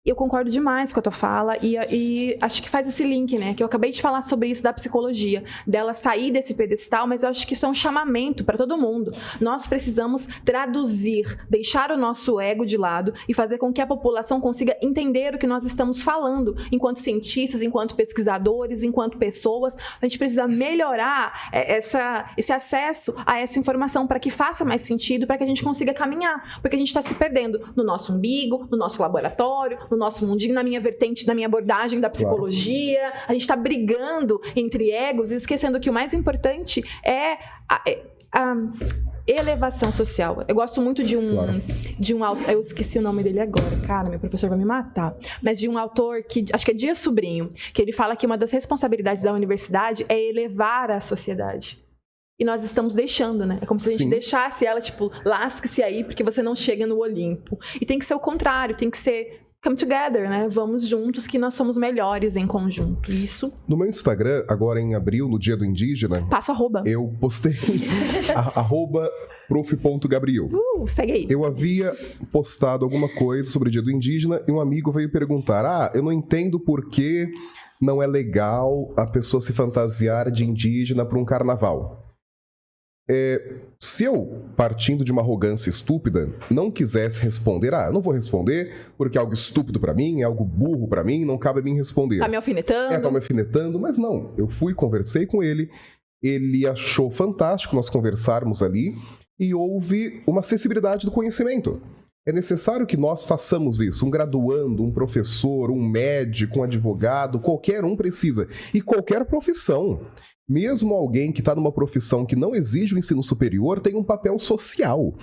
Speaker 3: Eu concordo demais com a tua fala e acho que faz esse link, né? Que eu acabei de falar sobre isso da psicologia, dela sair desse pedestal, mas eu acho que isso é um chamamento para todo mundo. Nós precisamos traduzir, deixar o nosso ego de lado e fazer com que a população consiga entender o que nós estamos falando, enquanto cientistas, enquanto pesquisadores, enquanto pessoas. A gente precisa melhorar esse acesso a essa informação para que faça mais sentido, para que a gente consiga caminhar, porque a gente está se perdendo no nosso umbigo, no nosso laboratório, no nosso mundinho, na minha vertente, na minha abordagem da psicologia. Claro. A gente está brigando entre egos e esquecendo que o mais importante é a elevação social. Eu gosto muito de um autor, eu esqueci o nome dele agora, cara, meu professor vai me matar, mas de um autor que, acho que é Dias Sobrinho, que ele fala que uma das responsabilidades da universidade é elevar a sociedade. E nós estamos deixando, né? É como se a gente deixasse ela, tipo, lasque-se aí, porque você não chega no Olimpo. E tem que ser o contrário, tem que ser come together, né? Vamos juntos que nós somos melhores em conjunto. Isso.
Speaker 4: No meu Instagram, agora em abril, no Dia do Indígena...
Speaker 3: Passo arroba.
Speaker 4: Eu postei arroba prof.gabriel.
Speaker 3: Segue aí.
Speaker 4: Eu havia postado alguma coisa sobre o Dia do Indígena e um amigo veio perguntar: eu não entendo por que não é legal a pessoa se fantasiar de indígena para um carnaval. Se eu, partindo de uma arrogância estúpida, não quisesse responder, eu não vou responder porque é algo estúpido pra mim, é algo burro pra mim, não cabe a mim responder.
Speaker 3: Tá me alfinetando?
Speaker 4: Tá me alfinetando, mas não. Eu fui, conversei com ele, ele achou fantástico nós conversarmos ali e houve uma acessibilidade do conhecimento. É necessário que nós façamos isso. Um graduando, um professor, um médico, um advogado, qualquer um precisa. E qualquer profissão. Mesmo alguém que está numa profissão que não exige o ensino superior tem um papel social.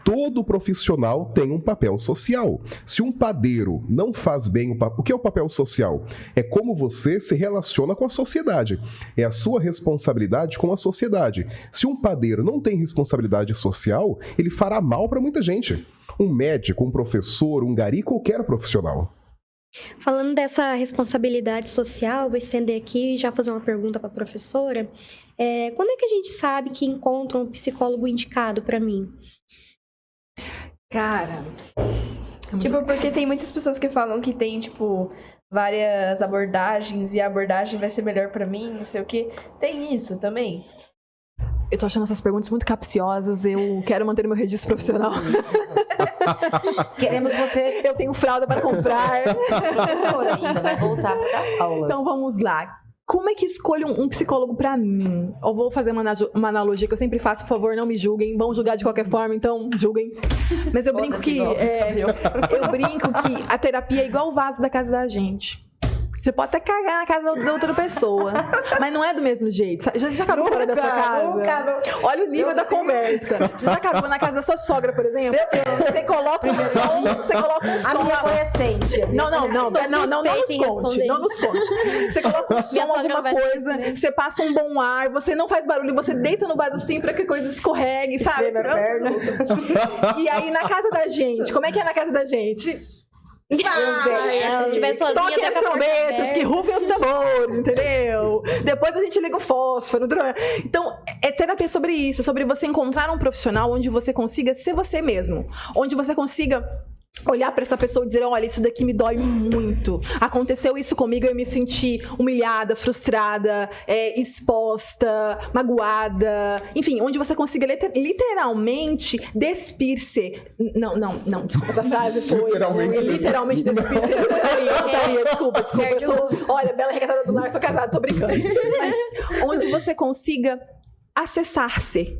Speaker 4: Todo profissional tem um papel social. Se um padeiro não faz bem o que é o papel social? É como você se relaciona com a sociedade. É a sua responsabilidade com a sociedade. Se um padeiro não tem responsabilidade social, ele fará mal para muita gente. Um médico, um professor, um gari, qualquer profissional.
Speaker 5: Falando dessa responsabilidade social, vou estender aqui e já fazer uma pergunta para a professora. Quando é que a gente sabe que encontra um psicólogo indicado para mim?
Speaker 3: Cara...
Speaker 1: Tipo, porque tem muitas pessoas que falam que tem, tipo, várias abordagens e a abordagem vai ser melhor pra mim, não sei o quê. Tem isso também?
Speaker 3: Eu tô achando essas perguntas muito capciosas, eu quero manter meu registro profissional.
Speaker 2: Queremos você...
Speaker 3: Eu tenho fralda para comprar.
Speaker 2: Professora ainda, vai voltar para dar aula.
Speaker 3: Então vamos lá. Como é que escolho um psicólogo pra mim? Eu vou fazer uma analogia que eu sempre faço, por favor, não me julguem. Vão julgar de qualquer forma, então julguem. Mas eu brinco que... eu brinco que a terapia é igual o vaso da casa da gente. Você pode até cagar na casa da outra pessoa, mas não é do mesmo jeito. Já cagou fora da sua casa?
Speaker 1: Nunca.
Speaker 3: Olha o nível da conversa. Você já cagou na casa da sua sogra, por exemplo? Você coloca um som...
Speaker 2: A minha foi recente.
Speaker 3: Não nos conte. Você coloca um som, alguma coisa, você passa um bom ar, você não faz barulho, você deita no vaso assim pra que a coisa escorregue, sabe? E aí, na casa da gente, como é que é na casa da gente? Toquem as trombetas, que rufem os tambores, entendeu? Depois a gente liga o fósforo. Então, terapia sobre isso, é sobre você encontrar um profissional onde você consiga ser você mesmo, onde você consiga olhar pra essa pessoa e dizer: olha, isso daqui me dói muito. Aconteceu isso comigo, eu me senti humilhada, frustrada, exposta, magoada. Enfim, onde você consiga literalmente despir-se. Não, desculpa, essa frase foi... Literalmente despir-se. Desculpa. Eu sou... Olha, bela recatada do lar, sou casada, tô brincando. Mas onde você consiga acessar-se.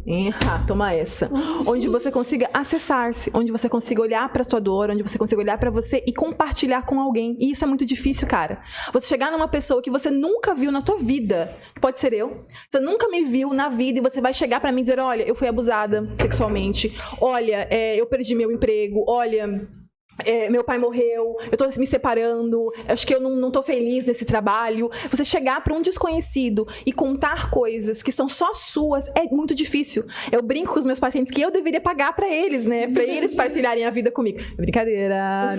Speaker 3: Toma essa. Onde você consiga acessar-se, onde você consiga olhar pra tua dor, onde você consiga olhar pra você e compartilhar com alguém. E isso é muito difícil, cara. Você chegar numa pessoa que você nunca viu na tua vida, que pode ser eu, você nunca me viu na vida, e você vai chegar pra mim e dizer: olha, eu fui abusada sexualmente, olha, eu perdi meu emprego, olha... meu pai morreu, eu tô me separando, acho que eu não tô feliz nesse trabalho. Você chegar pra um desconhecido e contar coisas que são só suas é muito difícil. Eu brinco com os meus pacientes que eu deveria pagar pra eles, né? Pra eles partilharem a vida comigo. Brincadeira.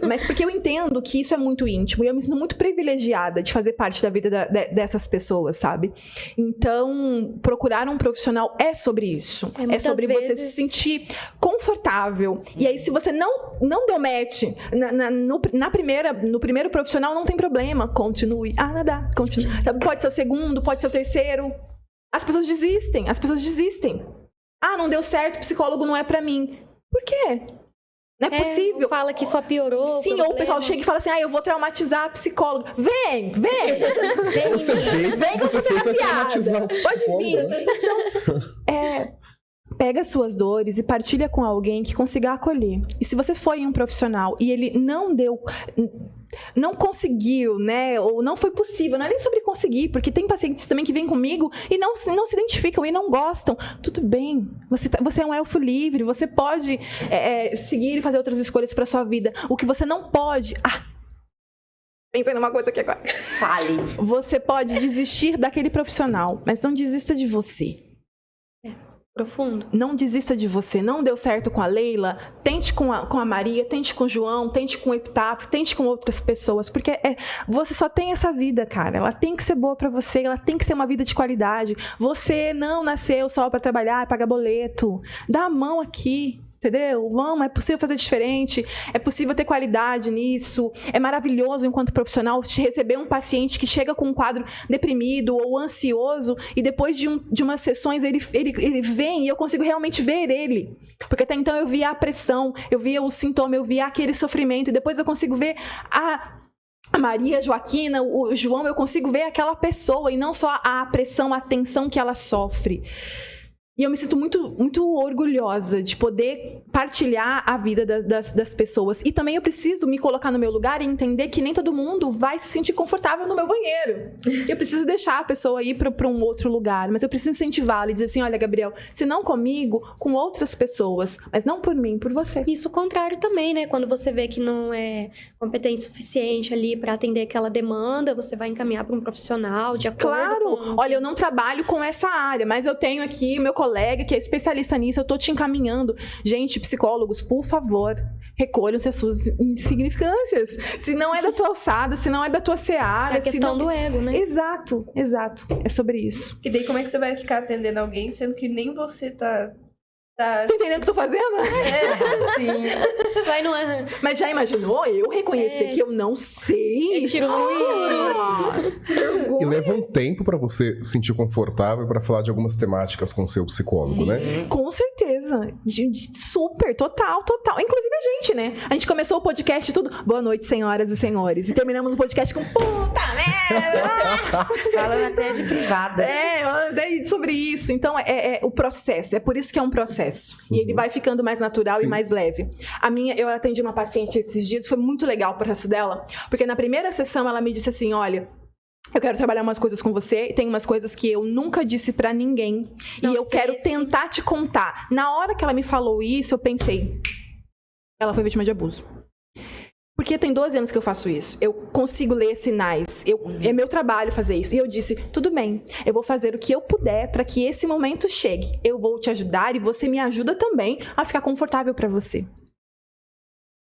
Speaker 3: Mas porque eu entendo que isso é muito íntimo e eu me sinto muito privilegiada de fazer parte da vida dessas pessoas, sabe? Então, procurar um profissional é sobre isso. É sobre você se sentir confortável. E aí, se você não deu match no primeiro profissional, não tem problema. Continue a nadar. Pode ser o segundo, pode ser o terceiro. As pessoas desistem. Não deu certo, psicólogo não é pra mim. Por quê? Não é possível.
Speaker 5: Fala que só piorou.
Speaker 3: Sim, ou o pessoal chega e fala assim: eu vou traumatizar a psicóloga. Vem!
Speaker 4: Você veio,
Speaker 3: vem que
Speaker 4: você fez traumatizar.
Speaker 3: Pode vir. Então, pega as suas dores e partilha com alguém que consiga acolher. E se você foi um profissional e ele não conseguiu, né, ou não foi possível, não é nem sobre conseguir, porque tem pacientes também que vêm comigo e não se identificam e não gostam. Tudo bem, você é um elfo livre, você pode seguir e fazer outras escolhas para sua vida. O que você não pode... Pensei numa coisa aqui agora.
Speaker 2: Fale.
Speaker 3: Você pode desistir daquele profissional, mas não desista de você.
Speaker 5: Profundo.
Speaker 3: Não desista de você. Não deu certo com a Leila? Tente com a Maria, tente com o João, tente com o Epitáfio, tente com outras pessoas. Porque você só tem essa vida, cara. Ela tem que ser boa pra você, ela tem que ser uma vida de qualidade. Você não nasceu só pra trabalhar e pagar boleto. Dá a mão aqui. Entendeu? Vamos, é possível fazer diferente, é possível ter qualidade nisso. É maravilhoso, enquanto profissional, te receber um paciente que chega com um quadro deprimido ou ansioso e depois de umas sessões ele vem e eu consigo realmente ver ele. Porque até então eu via a pressão, eu via o sintoma, eu via aquele sofrimento e depois eu consigo ver a Maria, a Joaquina, o João, eu consigo ver aquela pessoa e não só a pressão, a tensão que ela sofre. E eu me sinto muito, muito orgulhosa de poder partilhar a vida das pessoas. E também eu preciso me colocar no meu lugar e entender que nem todo mundo vai se sentir confortável no meu banheiro. Eu preciso deixar a pessoa ir para um outro lugar. Mas eu preciso incentivá-la e dizer assim, olha, Gabriel, se não comigo, com outras pessoas. Mas não por mim, por você.
Speaker 5: Isso o contrário também, né? Quando você vê que não é competente o suficiente ali para atender aquela demanda, você vai encaminhar para um profissional de acordo com...
Speaker 3: Olha, eu não trabalho com essa área, mas eu tenho aqui meu colega que é especialista nisso, eu tô te encaminhando. Gente, psicólogos, por favor, recolham-se as suas insignificâncias. Se não é da tua alçada, se não é da tua seara.
Speaker 5: É a questão do ego, né?
Speaker 3: Exato. É sobre isso.
Speaker 1: E daí como é que você vai ficar atendendo alguém, sendo que nem você tá...
Speaker 3: Tá entendendo o que eu tô fazendo?
Speaker 5: Sim. Vai no...
Speaker 3: Mas já imaginou eu reconhecer que eu não sei?
Speaker 4: E leva um tempo pra você se sentir confortável pra falar de algumas temáticas com o seu psicólogo, né?
Speaker 3: Com certeza. Super, total. Inclusive a gente, né? A gente começou o podcast tudo. Boa noite, senhoras e senhores. E terminamos o podcast com puta merda!
Speaker 2: Falando até de privada.
Speaker 3: Até sobre isso. Então, é o processo. É por isso que é um processo. E ele vai ficando mais natural e mais leve. Eu atendi uma paciente esses dias, foi muito legal o processo dela, porque na primeira sessão ela me disse assim, olha, eu quero trabalhar umas coisas com você, tem umas coisas que eu nunca disse pra ninguém, e eu quero tentar te contar. Na hora que ela me falou isso, eu pensei, ela foi vítima de abuso. Porque tem 12 anos que eu faço isso. Eu consigo ler sinais. É meu trabalho fazer isso. E eu disse, tudo bem, eu vou fazer o que eu puder para que esse momento chegue. Eu vou te ajudar e você me ajuda também a ficar confortável para você.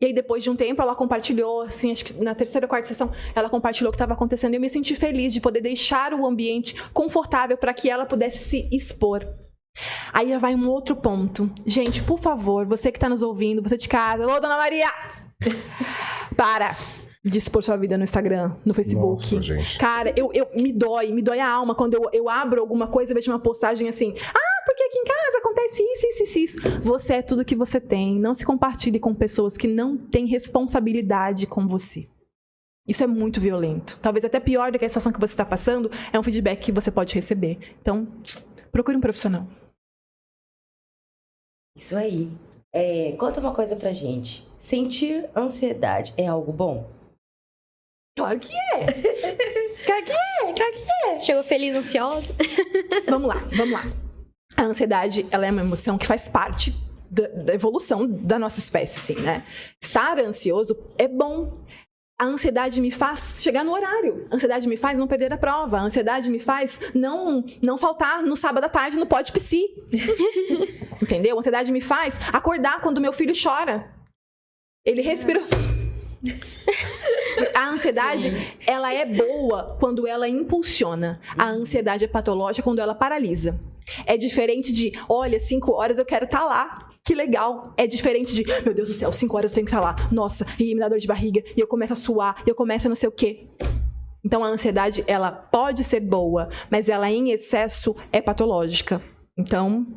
Speaker 3: E aí, depois de um tempo, ela compartilhou, assim, acho que na terceira ou quarta sessão, ela compartilhou o que estava acontecendo. E eu me senti feliz de poder deixar o ambiente confortável para que ela pudesse se expor. Aí vai um outro ponto. Gente, por favor, você que está nos ouvindo, você de casa, alô, Dona Maria! Para de expor sua vida no Instagram, no Facebook.
Speaker 4: Nossa, gente.
Speaker 3: Cara, me dói a alma quando eu abro alguma coisa e vejo uma postagem assim, porque aqui em casa acontece isso. Você é tudo que você tem. Não se compartilhe com pessoas que não têm responsabilidade com você. Isso é muito violento. Talvez até pior do que a situação que você está passando, é um feedback que você pode receber. Então, procure um profissional.
Speaker 2: Isso aí. Conta uma coisa pra gente. Sentir ansiedade é algo bom?
Speaker 3: Claro que é. Claro que é.
Speaker 5: Você chegou feliz, ansiosa?
Speaker 3: Vamos lá. A ansiedade, ela é uma emoção que faz parte da evolução da nossa espécie, assim, né? Estar ansioso é bom. A ansiedade me faz chegar no horário. A ansiedade me faz não perder a prova. A ansiedade me faz não faltar no sábado à tarde no Pode Psi. Entendeu? A ansiedade me faz acordar quando meu filho chora. Ele respira... A ansiedade, ela é boa quando ela impulsiona. A ansiedade é patológica quando ela paralisa. É diferente de, olha, 5 horas eu quero estar lá. Que legal. É diferente de, meu Deus do céu, 5 horas eu tenho que estar lá. Nossa, e me dá dor de barriga. E eu começo a suar. E eu começo a não sei o quê. Então, a ansiedade, ela pode ser boa, mas ela em excesso é patológica. Então,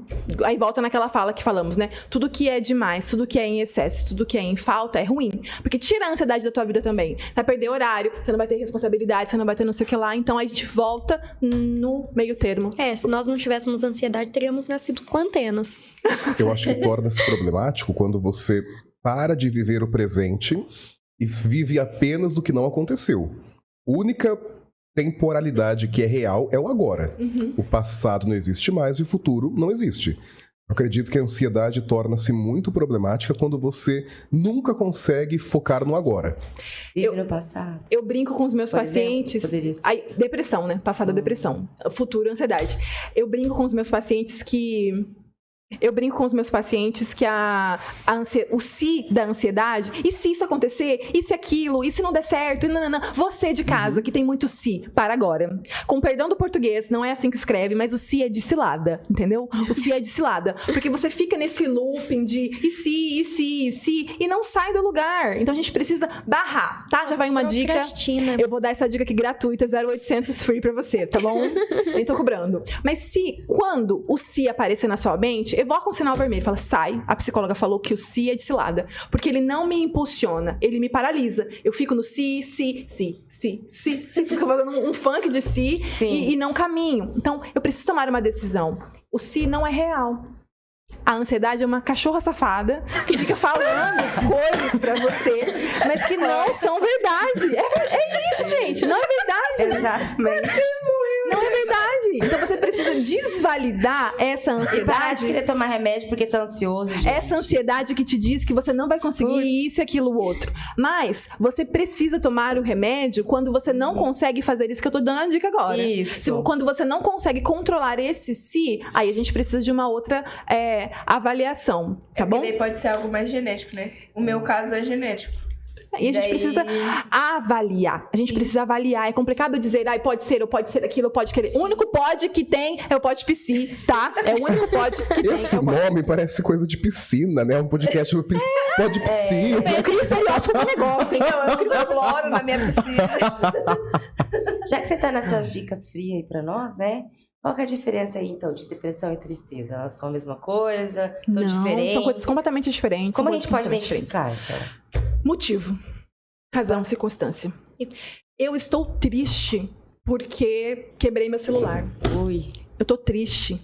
Speaker 3: aí volta naquela fala que falamos, né? Tudo que é demais, tudo que é em excesso, tudo que é em falta é ruim. Porque tira a ansiedade da tua vida também. Vai perder horário, você não vai ter responsabilidade, você não vai ter não sei o que lá. Então, a gente volta no meio termo.
Speaker 5: Se nós não tivéssemos ansiedade, teríamos nascido com antenas.
Speaker 4: Eu acho que torna-se problemático quando você para de viver o presente e vive apenas do que não aconteceu. Única temporalidade que é real é o agora. O passado não existe mais e o futuro não existe. Eu acredito que a ansiedade torna-se muito problemática quando você nunca consegue focar no agora.
Speaker 2: Vive no passado.
Speaker 3: Eu brinco com os meus pacientes. Aí, depressão, né? Passado, depressão. Futuro, ansiedade. Eu brinco com os meus pacientes que Eu brinco com os meus pacientes que o se da ansiedade, e se isso acontecer, e se aquilo, e se não der certo, você de casa, que tem muito se, para agora. Com perdão do português, não é assim que escreve, mas o se é de cilada, entendeu? O se é de cilada, porque você fica nesse looping de e se, e não sai do lugar. Então a gente precisa barrar, tá? Já vai uma dica. Eu vou dar essa dica aqui gratuita, 0800 free pra você, tá bom? Nem tô cobrando. Mas quando o se aparecer na sua mente, evoca um sinal vermelho, fala, sai. A psicóloga falou que o se é de cilada, porque ele não me impulsiona, ele me paralisa. Eu fico no se, fico fazendo um funk de si e não caminho. Então, eu preciso tomar uma decisão. O se não é real. A ansiedade é uma cachorra safada que fica falando coisas pra você, mas que não são verdade. É isso, gente. Não é verdade.
Speaker 2: Exatamente.
Speaker 3: Não é verdade. Então você precisa desvalidar essa ansiedade.
Speaker 2: E parar de querer tomar remédio porque tá ansioso, gente.
Speaker 3: Essa ansiedade que te diz que você não vai conseguir isso e aquilo outro. Mas você precisa tomar o remédio quando você não consegue fazer isso que eu tô dando a dica agora.
Speaker 2: Isso.
Speaker 3: Quando você não consegue controlar esse si, aí a gente precisa de uma outra avaliação, tá bom?
Speaker 1: Porque daí pode ser algo mais genético, né? O meu caso é genético.
Speaker 3: E a gente precisa avaliar. A gente precisa avaliar. É complicado dizer, pode ser, ou pode ser aquilo, ou pode querer. O único pode que tem é o pode psi, tá? É o único pode que tem.
Speaker 4: Esse nome parece coisa de piscina, né? Um podcast pode psi.
Speaker 3: Eu crio estereótipo pro negócio, então eu crio cloro na minha piscina.
Speaker 2: Já que você tá nessas dicas frias aí pra nós, né? Qual que é a diferença aí, então, de depressão e tristeza? Elas são a mesma coisa? São diferentes?
Speaker 3: São coisas completamente diferentes.
Speaker 2: Como a gente pode identificar, então?
Speaker 3: Motivo, razão, circunstância. Eu estou triste porque quebrei meu celular. Eu tô triste.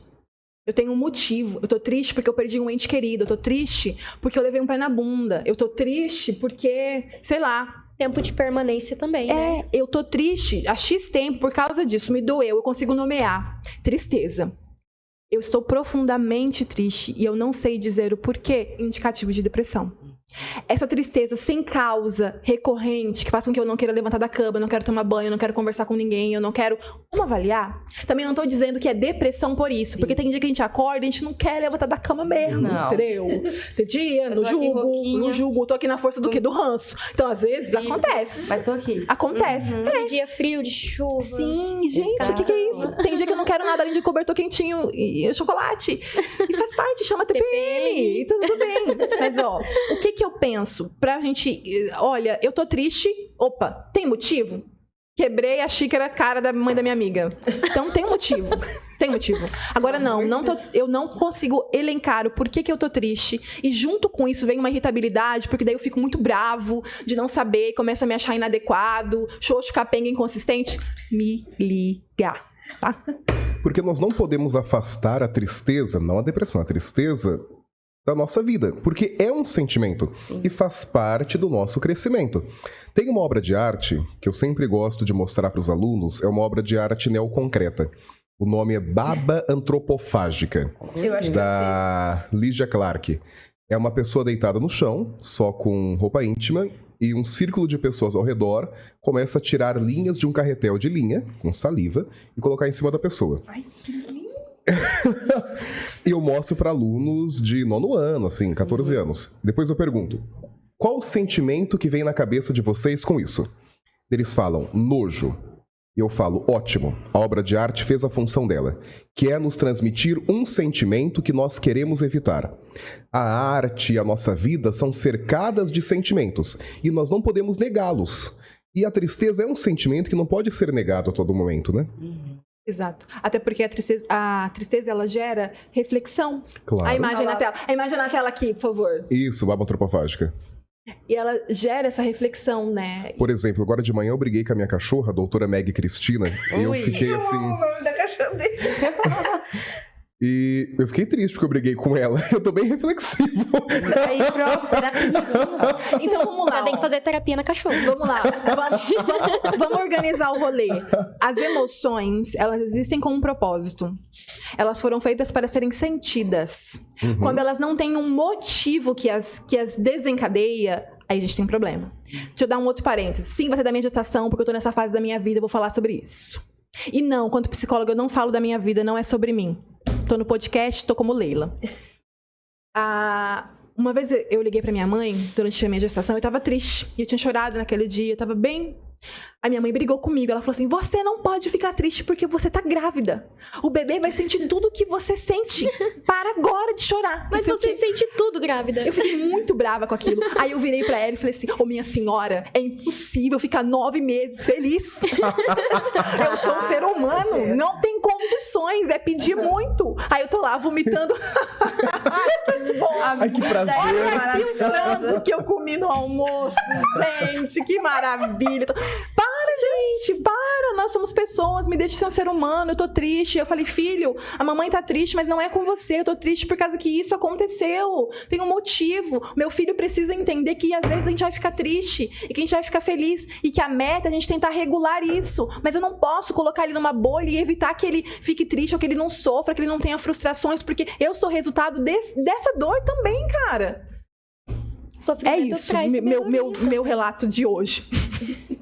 Speaker 3: Eu tenho um motivo. Eu tô triste porque eu perdi um ente querido. Eu tô triste porque eu levei um pé na bunda. Eu tô triste porque, sei lá.
Speaker 5: Tempo de permanência também, né?
Speaker 3: Eu tô triste há X tempo por causa disso. Me doeu. Eu consigo nomear. Tristeza. Eu estou profundamente triste e eu não sei dizer o porquê. Indicativo de depressão. Essa tristeza sem causa, recorrente, que faz com que eu não queira levantar da cama, eu não quero tomar banho, eu não quero conversar com ninguém, eu não quero... Vamos avaliar? Também não tô dizendo que é depressão por isso, porque tem dia que a gente acorda e a gente não quer levantar da cama mesmo, entendeu? Tem dia, no julgo, tô aqui na força do quê? Do ranço. Então, às vezes, acontece.
Speaker 2: Mas tô aqui.
Speaker 3: Acontece.
Speaker 5: Tem dia frio, de chuva.
Speaker 3: Sim, gente, o que é isso? Tem dia que eu não quero nada além de cobertor quentinho e chocolate. E faz parte, chama TPM. E tudo bem. Mas, ó, o que eu penso pra gente... Olha, eu tô triste. Opa, tem motivo? Quebrei a xícara cara da mãe da minha amiga. Então tem motivo. Tem motivo. Agora eu não consigo elencar o porquê que eu tô triste. E junto com isso vem uma irritabilidade, porque daí eu fico muito bravo de não saber, começa a me achar inadequado, xoxo, capenga, inconsistente. Me liga, tá?
Speaker 4: Porque nós não podemos afastar a tristeza, não a depressão, a tristeza da nossa vida, porque é um sentimento e faz parte do nosso crescimento. Tem uma obra de arte que eu sempre gosto de mostrar para os alunos, é uma obra de arte neoconcreta. O nome é Baba Antropofágica,
Speaker 1: Eu acho que
Speaker 4: da Lygia Clark. É uma pessoa deitada no chão, só com roupa íntima, e um círculo de pessoas ao redor começa a tirar linhas de um carretel de linha, com saliva, e colocar em cima da pessoa.
Speaker 1: Ai, que lindo.
Speaker 4: E eu mostro para alunos de 9º ano, assim, 14 anos. Depois eu pergunto, qual o sentimento que vem na cabeça de vocês com isso? Eles falam, nojo. E eu falo, ótimo, a obra de arte fez a função dela, que é nos transmitir um sentimento que nós queremos evitar. A arte e a nossa vida são cercadas de sentimentos, e nós não podemos negá-los. E a tristeza é um sentimento que não pode ser negado a todo momento, né?
Speaker 3: Exato. Até porque a tristeza ela gera reflexão.
Speaker 4: Claro.
Speaker 3: A imagem na tela. A imagem na tela aqui, por favor.
Speaker 4: Isso, Baba Antropofágica.
Speaker 3: E ela gera essa reflexão, né?
Speaker 4: Por exemplo, agora de manhã eu briguei com a minha cachorra, a doutora Meg Cristina, e eu fiquei assim...
Speaker 3: O nome da cachorra dele.
Speaker 4: E eu fiquei triste porque eu briguei com ela. Eu tô bem reflexivo.
Speaker 2: Aí pronto, terapia.
Speaker 3: Então vamos lá.
Speaker 5: Tem que fazer terapia na cachorra.
Speaker 3: Vamos lá. Vamos organizar o rolê. As emoções, elas existem com um propósito. Elas foram feitas para serem sentidas. Quando elas não têm um motivo que as desencadeia, aí a gente tem problema. Deixa eu dar um outro parênteses. Sim, vai ser da meditação, porque eu tô nessa fase da minha vida, eu vou falar sobre isso. E não, quanto psicóloga, eu não falo da minha vida, não é sobre mim. Tô no podcast, tô como Leila. Uma vez eu liguei pra minha mãe, durante a minha gestação, eu tava triste. E eu tinha chorado naquele dia, eu tava bem... A minha mãe brigou comigo, ela falou assim, você não pode ficar triste porque você tá grávida. O bebê vai sentir tudo o que você sente. Para agora de chorar.
Speaker 5: Mas você sente tudo grávida.
Speaker 3: Eu fiquei muito brava com aquilo. Aí eu virei pra ela e falei assim, minha senhora, é impossível ficar 9 meses feliz. Eu sou um ser humano, não tem condições, é pedir muito. Aí eu tô lá vomitando.
Speaker 6: Ai, que prazer.
Speaker 3: Olha aqui o frango que eu comi no almoço, gente, que maravilha. Para, gente, para, nós somos pessoas, me deixe ser um ser humano, eu tô triste. Eu falei, filho, a mamãe tá triste, mas não é com você, eu tô triste por causa que isso aconteceu, tem um motivo. Meu filho precisa entender que às vezes a gente vai ficar triste e que a gente vai ficar feliz e que a meta é a gente tentar regular isso, mas eu não posso colocar ele numa bolha e evitar que ele fique triste ou que ele não sofra, que ele não tenha frustrações, porque eu sou resultado dessa dor também, cara.
Speaker 5: Sofrimento
Speaker 3: É isso,
Speaker 5: traz
Speaker 3: meu relato de hoje.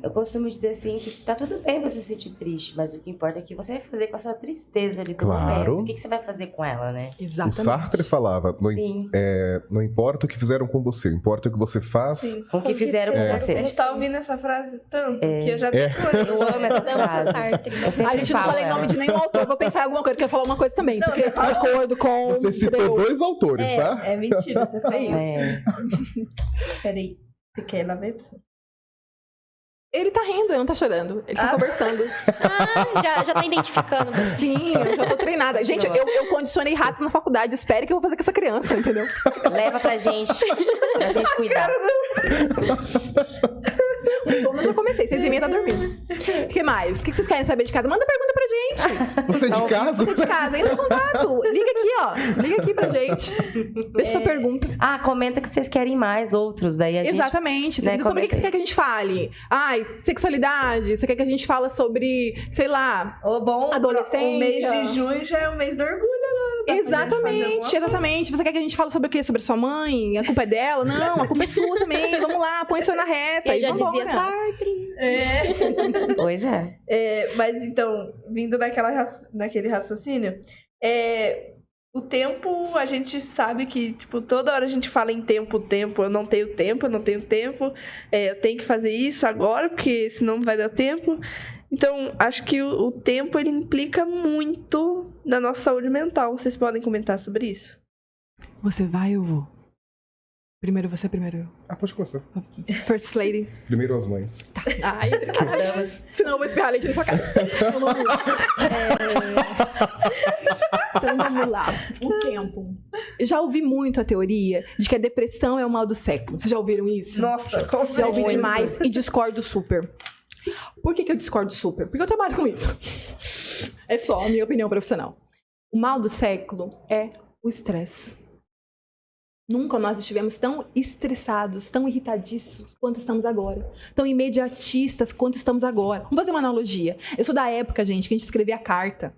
Speaker 2: Eu costumo dizer assim que tá tudo bem você se sentir triste, mas o que importa é o que você vai fazer com a sua tristeza ali do
Speaker 6: Claro.
Speaker 2: momento. O que você vai fazer com ela, né?
Speaker 4: O
Speaker 3: Exatamente.
Speaker 4: Sartre falava,
Speaker 2: Sim.
Speaker 4: não importa o que fizeram com você, importa o que você faz.
Speaker 1: Sim.
Speaker 2: Com o que fizeram com
Speaker 1: A
Speaker 2: você.
Speaker 1: gente tá ouvindo essa frase tanto que eu já decorei.
Speaker 2: Eu amo essa frase.
Speaker 5: Sartre.
Speaker 2: Eu sempre
Speaker 3: A gente não
Speaker 2: falo
Speaker 3: falei
Speaker 2: ela.
Speaker 3: nome de nenhum autor, vou pensar em alguma coisa, porque eu ia falar uma coisa também.
Speaker 1: Não,
Speaker 3: Porque
Speaker 1: você
Speaker 3: de
Speaker 1: falou.
Speaker 3: acordo com...
Speaker 4: Você citou 2 autores, tá?
Speaker 1: É mentira, você falou.
Speaker 2: É.
Speaker 1: Peraí. Você quer lá ver, pessoal?
Speaker 3: Ele tá rindo, ele não tá chorando. Ele tá conversando.
Speaker 5: Já tá identificando.
Speaker 3: Sim, eu já tô treinada. Gente, eu condicionei ratos na faculdade. Espere que eu vou fazer com essa criança, entendeu?
Speaker 2: Leva pra gente cuidar.
Speaker 3: O sono eu já comecei, 6h30 tá dormindo. O que mais? O que vocês querem saber de casa? Manda pergunta pra gente.
Speaker 4: Você é de casa?
Speaker 3: Você de casa, entra em contato. Liga aqui, ó. Liga aqui pra gente. Deixa sua pergunta.
Speaker 2: Ah, comenta que vocês querem mais outros, daí a gente...
Speaker 3: Exatamente.
Speaker 2: né,
Speaker 3: Sobre o que
Speaker 2: comenta
Speaker 3: você quer que a gente fale? Ai, sexualidade. Você quer que a gente fale sobre, sei lá...
Speaker 1: Ô, bom,
Speaker 3: Adolescência.
Speaker 1: o mês de junho já é o mês do orgulho agora. Dá pra gente fazer
Speaker 3: Exatamente,
Speaker 1: alguma
Speaker 3: exatamente. Você quer que a gente fale sobre o quê? Sobre sua mãe? A culpa é dela? Não, a culpa é sua também. Vamos lá, põe isso na reta.
Speaker 5: Eu
Speaker 3: E
Speaker 5: já
Speaker 3: vambora.
Speaker 5: dizia Sartre.
Speaker 2: Pois é.
Speaker 1: Mas então, vindo naquele raciocínio, o tempo, a gente sabe que, tipo, toda hora a gente fala em tempo, eu não tenho tempo, eu tenho que fazer isso agora, porque senão não vai dar tempo. Então, acho que o tempo, ele implica muito na nossa saúde mental. Vocês podem comentar sobre isso?
Speaker 3: Você vai, eu vou. Primeiro você, primeiro eu.
Speaker 4: Ah, pode começar.
Speaker 3: First lady.
Speaker 4: Primeiro as mães.
Speaker 3: Ai, senão eu vou espirrar leite na sua cara. Então vamos lá. Então vamos lá. O tempo. Eu já ouvi muito a teoria de que a depressão é o mal do século. Vocês já ouviram isso?
Speaker 1: Nossa, com
Speaker 3: Já ouvi
Speaker 1: certeza.
Speaker 3: demais e discordo super. Por que eu discordo super? Porque eu trabalho com isso. É só a minha opinião profissional. O mal do século é o estresse. Nunca nós estivemos tão estressados, tão irritadíssimos quanto estamos agora. Tão imediatistas quanto estamos agora. Vamos fazer uma analogia. Eu sou da época, gente, que a gente escrevia carta.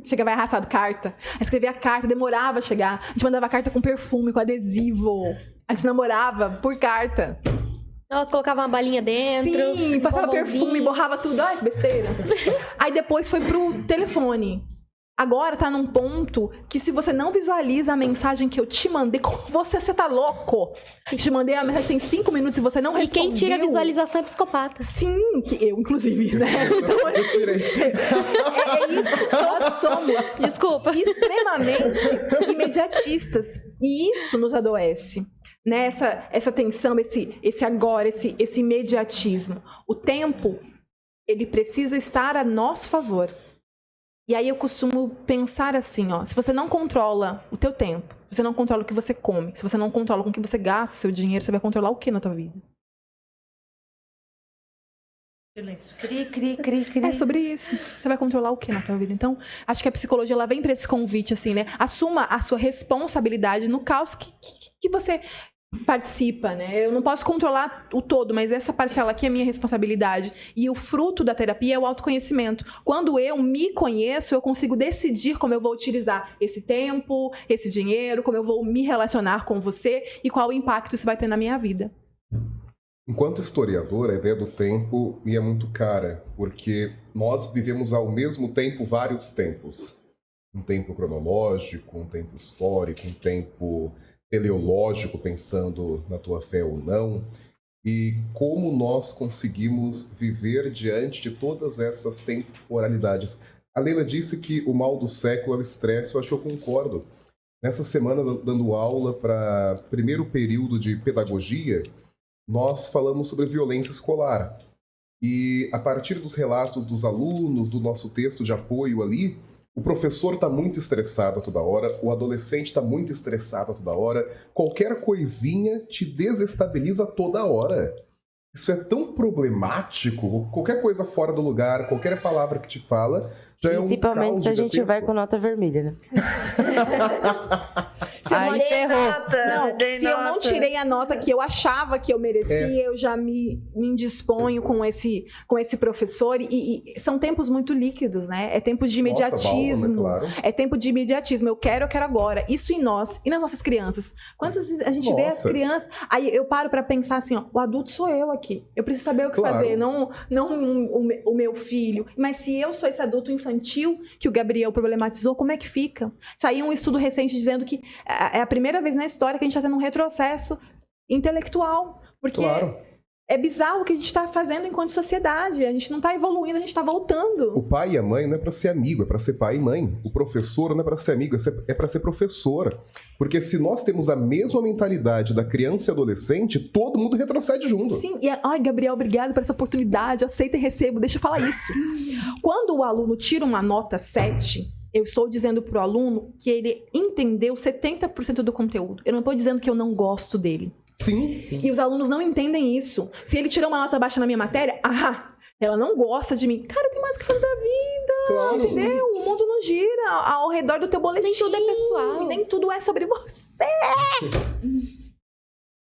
Speaker 3: Chegava arrastado carta. Aí escrevia carta, demorava a chegar. A gente mandava carta com perfume, com adesivo. A gente namorava por carta.
Speaker 5: Nossa, colocava uma balinha dentro.
Speaker 3: Sim, passava
Speaker 5: bombonzinho.
Speaker 3: perfume, borrava tudo. Ai, que besteira. Aí depois foi pro telefone. Agora tá num ponto que se você não visualiza a mensagem que eu te mandei, você tá louco. Te mandei a mensagem tem 5 minutos e você não
Speaker 5: E
Speaker 3: respondeu.
Speaker 5: quem tira a visualização é psicopata.
Speaker 3: Sim, que eu, inclusive, né? Então,
Speaker 4: Eu tirei.
Speaker 3: é isso. Nós somos
Speaker 5: Desculpa.
Speaker 3: extremamente imediatistas. E isso nos adoece. Né? Essa tensão, esse agora, esse imediatismo. O tempo, ele precisa estar a nosso favor. E aí eu costumo pensar assim, ó, se você não controla o teu tempo, se você não controla o que você come, se você não controla com o que você gasta seu dinheiro, você vai controlar o que na tua vida?
Speaker 2: Cri, cri, cri, cri.
Speaker 3: É sobre isso. Você vai controlar o que na tua vida? Então, acho que a psicologia, ela vem para esse convite, assim, né? Assuma a sua responsabilidade no caos que você participa, né? Eu não posso controlar o todo, mas essa parcela aqui é minha responsabilidade. E o fruto da terapia é o autoconhecimento. Quando eu me conheço, eu consigo decidir como eu vou utilizar esse tempo, esse dinheiro, como eu vou me relacionar com você e qual impacto isso vai ter na minha vida.
Speaker 4: Enquanto historiador, a ideia do tempo me é muito cara, porque nós vivemos ao mesmo tempo vários tempos. um tempo cronológico, um tempo histórico, um tempo teleológico, pensando na tua fé ou não, e como nós conseguimos viver diante de todas essas temporalidades. A Leila disse que o mal do século é o estresse, eu acho que eu concordo. Nessa semana, dando aula para primeiro período de pedagogia, nós falamos sobre violência escolar. E a partir dos relatos dos alunos, do nosso texto de apoio ali, o professor está muito estressado a toda hora, o adolescente está muito estressado a toda hora, qualquer coisinha te desestabiliza toda hora. Isso é tão problemático, qualquer coisa fora do lugar, qualquer palavra que te fala, já é um
Speaker 2: Principalmente se a gente vai com nota vermelha, né?
Speaker 3: Aí ferrou.
Speaker 1: Não,
Speaker 3: Se eu não tirei a nota que eu achava que eu merecia, eu já me indisponho com esse professor. E são tempos muito líquidos, né? É tempo de imediatismo.
Speaker 4: Nossa, claro.
Speaker 3: É tempo de imediatismo. Eu quero agora. Isso em nós e nas nossas crianças. Quantas vezes a gente vê as crianças... Aí eu paro pra pensar assim, ó, o adulto sou eu aqui. Eu preciso saber o que fazer, não o meu filho. Mas se eu sou esse adulto infantil que o Gabriel problematizou, como é que fica? Saiu um estudo recente dizendo que é a primeira vez na história que a gente está tendo um retrocesso intelectual. Porque é bizarro o que a gente está fazendo enquanto sociedade. A gente não está evoluindo, a gente está voltando.
Speaker 4: O pai e a mãe não é para ser amigo, é para ser pai e mãe. O professor não é para ser amigo, é para ser professor. Porque se nós temos a mesma mentalidade da criança e adolescente, todo mundo retrocede junto.
Speaker 3: Sim, ai, Gabriel, obrigado por essa oportunidade, aceita e recebo, deixa eu falar isso. Quando o aluno tira uma nota 7, eu estou dizendo para o aluno que ele entendeu 70% do conteúdo. Eu não estou dizendo que eu não gosto dele.
Speaker 4: Sim.
Speaker 3: E os alunos não entendem isso. Se ele tirou uma nota baixa na minha matéria, ela não gosta de mim. Cara, tem mais o que fazer da vida,
Speaker 4: Claro.
Speaker 3: entendeu? O mundo não gira ao redor do teu boletim.
Speaker 5: Nem tudo é pessoal.
Speaker 3: Nem tudo é sobre você.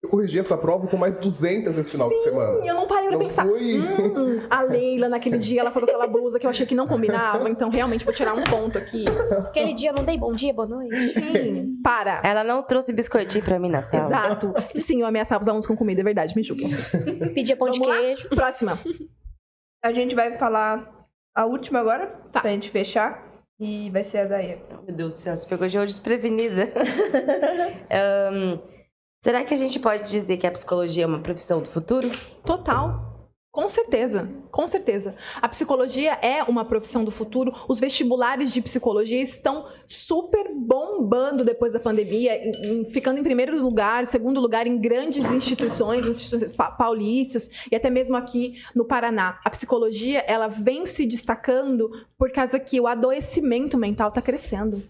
Speaker 4: Eu corrigi essa prova com mais 200 esse final de semana.
Speaker 3: E eu não parei pra
Speaker 4: Não
Speaker 3: pensar.
Speaker 4: foi.
Speaker 3: A Leila, naquele dia, ela falou aquela blusa que eu achei que não combinava. Então, realmente, vou tirar um ponto aqui.
Speaker 5: Aquele dia eu não dei bom dia, boa noite.
Speaker 3: Sim, para.
Speaker 2: Ela não trouxe biscoitinho pra mim na sala.
Speaker 3: Exato. Sim, eu ameaçava os alunos com comida, é verdade, me julguem.
Speaker 5: Pedia pão de
Speaker 3: Vamos lá?
Speaker 5: queijo.
Speaker 3: Próxima.
Speaker 1: A gente vai falar a última agora,
Speaker 3: Tá.
Speaker 1: pra gente fechar. E vai ser a Daia.
Speaker 2: Meu Deus do céu, você pegou de hoje desprevenida. Será que a gente pode dizer que a psicologia é uma profissão do futuro?
Speaker 3: Total. Com certeza, com certeza. A psicologia é uma profissão do futuro. Os vestibulares de psicologia estão super bombando depois da pandemia, ficando em primeiro lugar, segundo lugar em grandes instituições paulistas e até mesmo aqui no Paraná. A psicologia, ela vem se destacando por causa que o adoecimento mental está crescendo.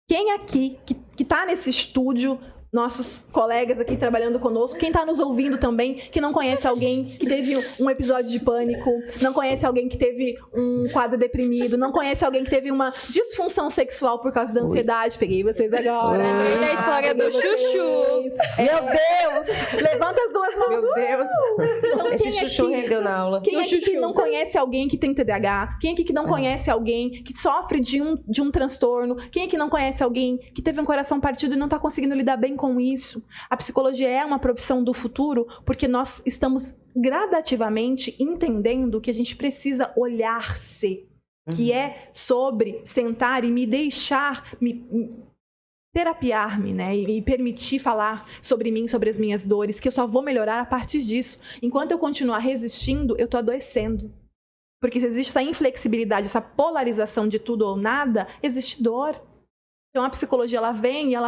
Speaker 3: Quem aqui que está nesse estúdio, nossos colegas aqui trabalhando conosco, quem está nos ouvindo também, que não conhece alguém que teve um episódio de pânico, não conhece alguém que teve um quadro deprimido, não conhece alguém que teve uma disfunção sexual por causa da ansiedade. Peguei vocês agora.
Speaker 5: Lembrei da história do
Speaker 3: Peguei
Speaker 5: Chuchu.
Speaker 3: vocês.
Speaker 2: Meu Deus!
Speaker 3: Levanta as duas mãos.
Speaker 2: Meu Deus!
Speaker 3: Então,
Speaker 2: Esse
Speaker 3: quem
Speaker 2: chuchu
Speaker 3: aqui-
Speaker 2: rendeu na aula.
Speaker 3: Quem aqui que
Speaker 5: Chuchu.
Speaker 3: não conhece alguém que tem TDAH? Quem aqui que não conhece alguém que sofre de um transtorno? Quem aqui não conhece alguém que teve um coração partido e não está conseguindo lidar bem com isso? A psicologia é uma profissão do futuro porque nós estamos gradativamente entendendo que a gente precisa olhar-se, que é sobre sentar e me deixar, terapiar-me, né? E permitir falar sobre mim, sobre as minhas dores, que eu só vou melhorar a partir disso. Enquanto eu continuar resistindo, eu tô adoecendo. Porque se existe essa inflexibilidade, essa polarização de tudo ou nada, existe dor. Então a psicologia, ela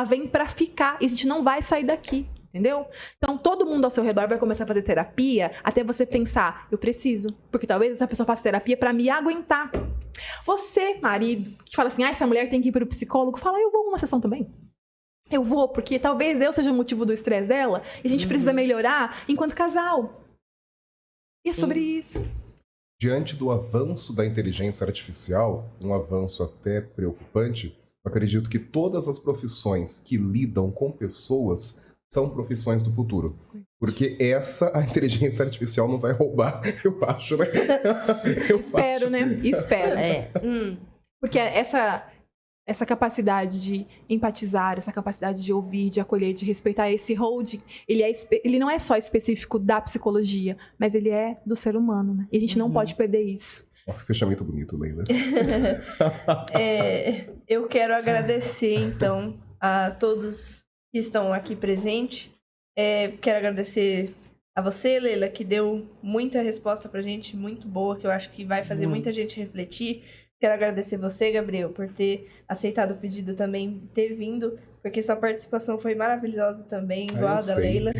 Speaker 3: vem para ficar, e a gente não vai sair daqui, entendeu? Então todo mundo ao seu redor vai começar a fazer terapia até você pensar, eu preciso, porque talvez essa pessoa faça terapia para me aguentar. Você, marido, que fala assim, essa mulher tem que ir para o psicólogo, fala, eu vou uma sessão também. Eu vou, porque talvez eu seja o motivo do estresse dela, e a gente precisa melhorar enquanto casal. E é sobre isso.
Speaker 4: Diante do avanço da inteligência artificial, um avanço até preocupante, eu acredito que todas as profissões que lidam com pessoas são profissões do futuro. Porque a inteligência artificial não vai roubar, eu acho, né?
Speaker 3: Espero, né? Espero.
Speaker 2: É.
Speaker 3: Porque essa capacidade de empatizar, essa capacidade de ouvir, de acolher, de respeitar, esse holding, ele não é só específico da psicologia, mas ele é do ser humano, né? E a gente não pode perder isso.
Speaker 4: Nossa, fechamento bonito, Leila.
Speaker 1: Eu quero agradecer, então, a todos que estão aqui presentes. Quero agradecer a você, Leila, que deu muita resposta pra gente, muito boa, que eu acho que vai fazer muita gente refletir. Quero agradecer você, Gabriel, por ter aceitado o pedido também, ter vindo, porque sua participação foi maravilhosa também, igual a da Leila.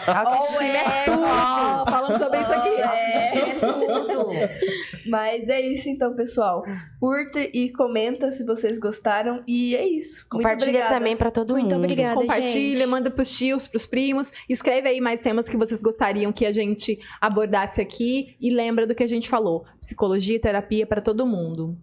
Speaker 2: Autoestima é tudo.
Speaker 3: Falamos sobre isso aqui.
Speaker 2: É tudo.
Speaker 1: Mas é isso então, pessoal. Curta e comenta se vocês gostaram. E é isso. Muito
Speaker 2: Compartilha
Speaker 1: obrigada.
Speaker 2: também pra todo
Speaker 5: Muito
Speaker 2: mundo.
Speaker 5: obrigada,
Speaker 3: Compartilha,
Speaker 5: gente.
Speaker 3: manda pros tios, pros primos. Escreve aí mais temas que vocês gostariam que a gente abordasse aqui. E lembra do que a gente falou. Psicologia e terapia para todo mundo.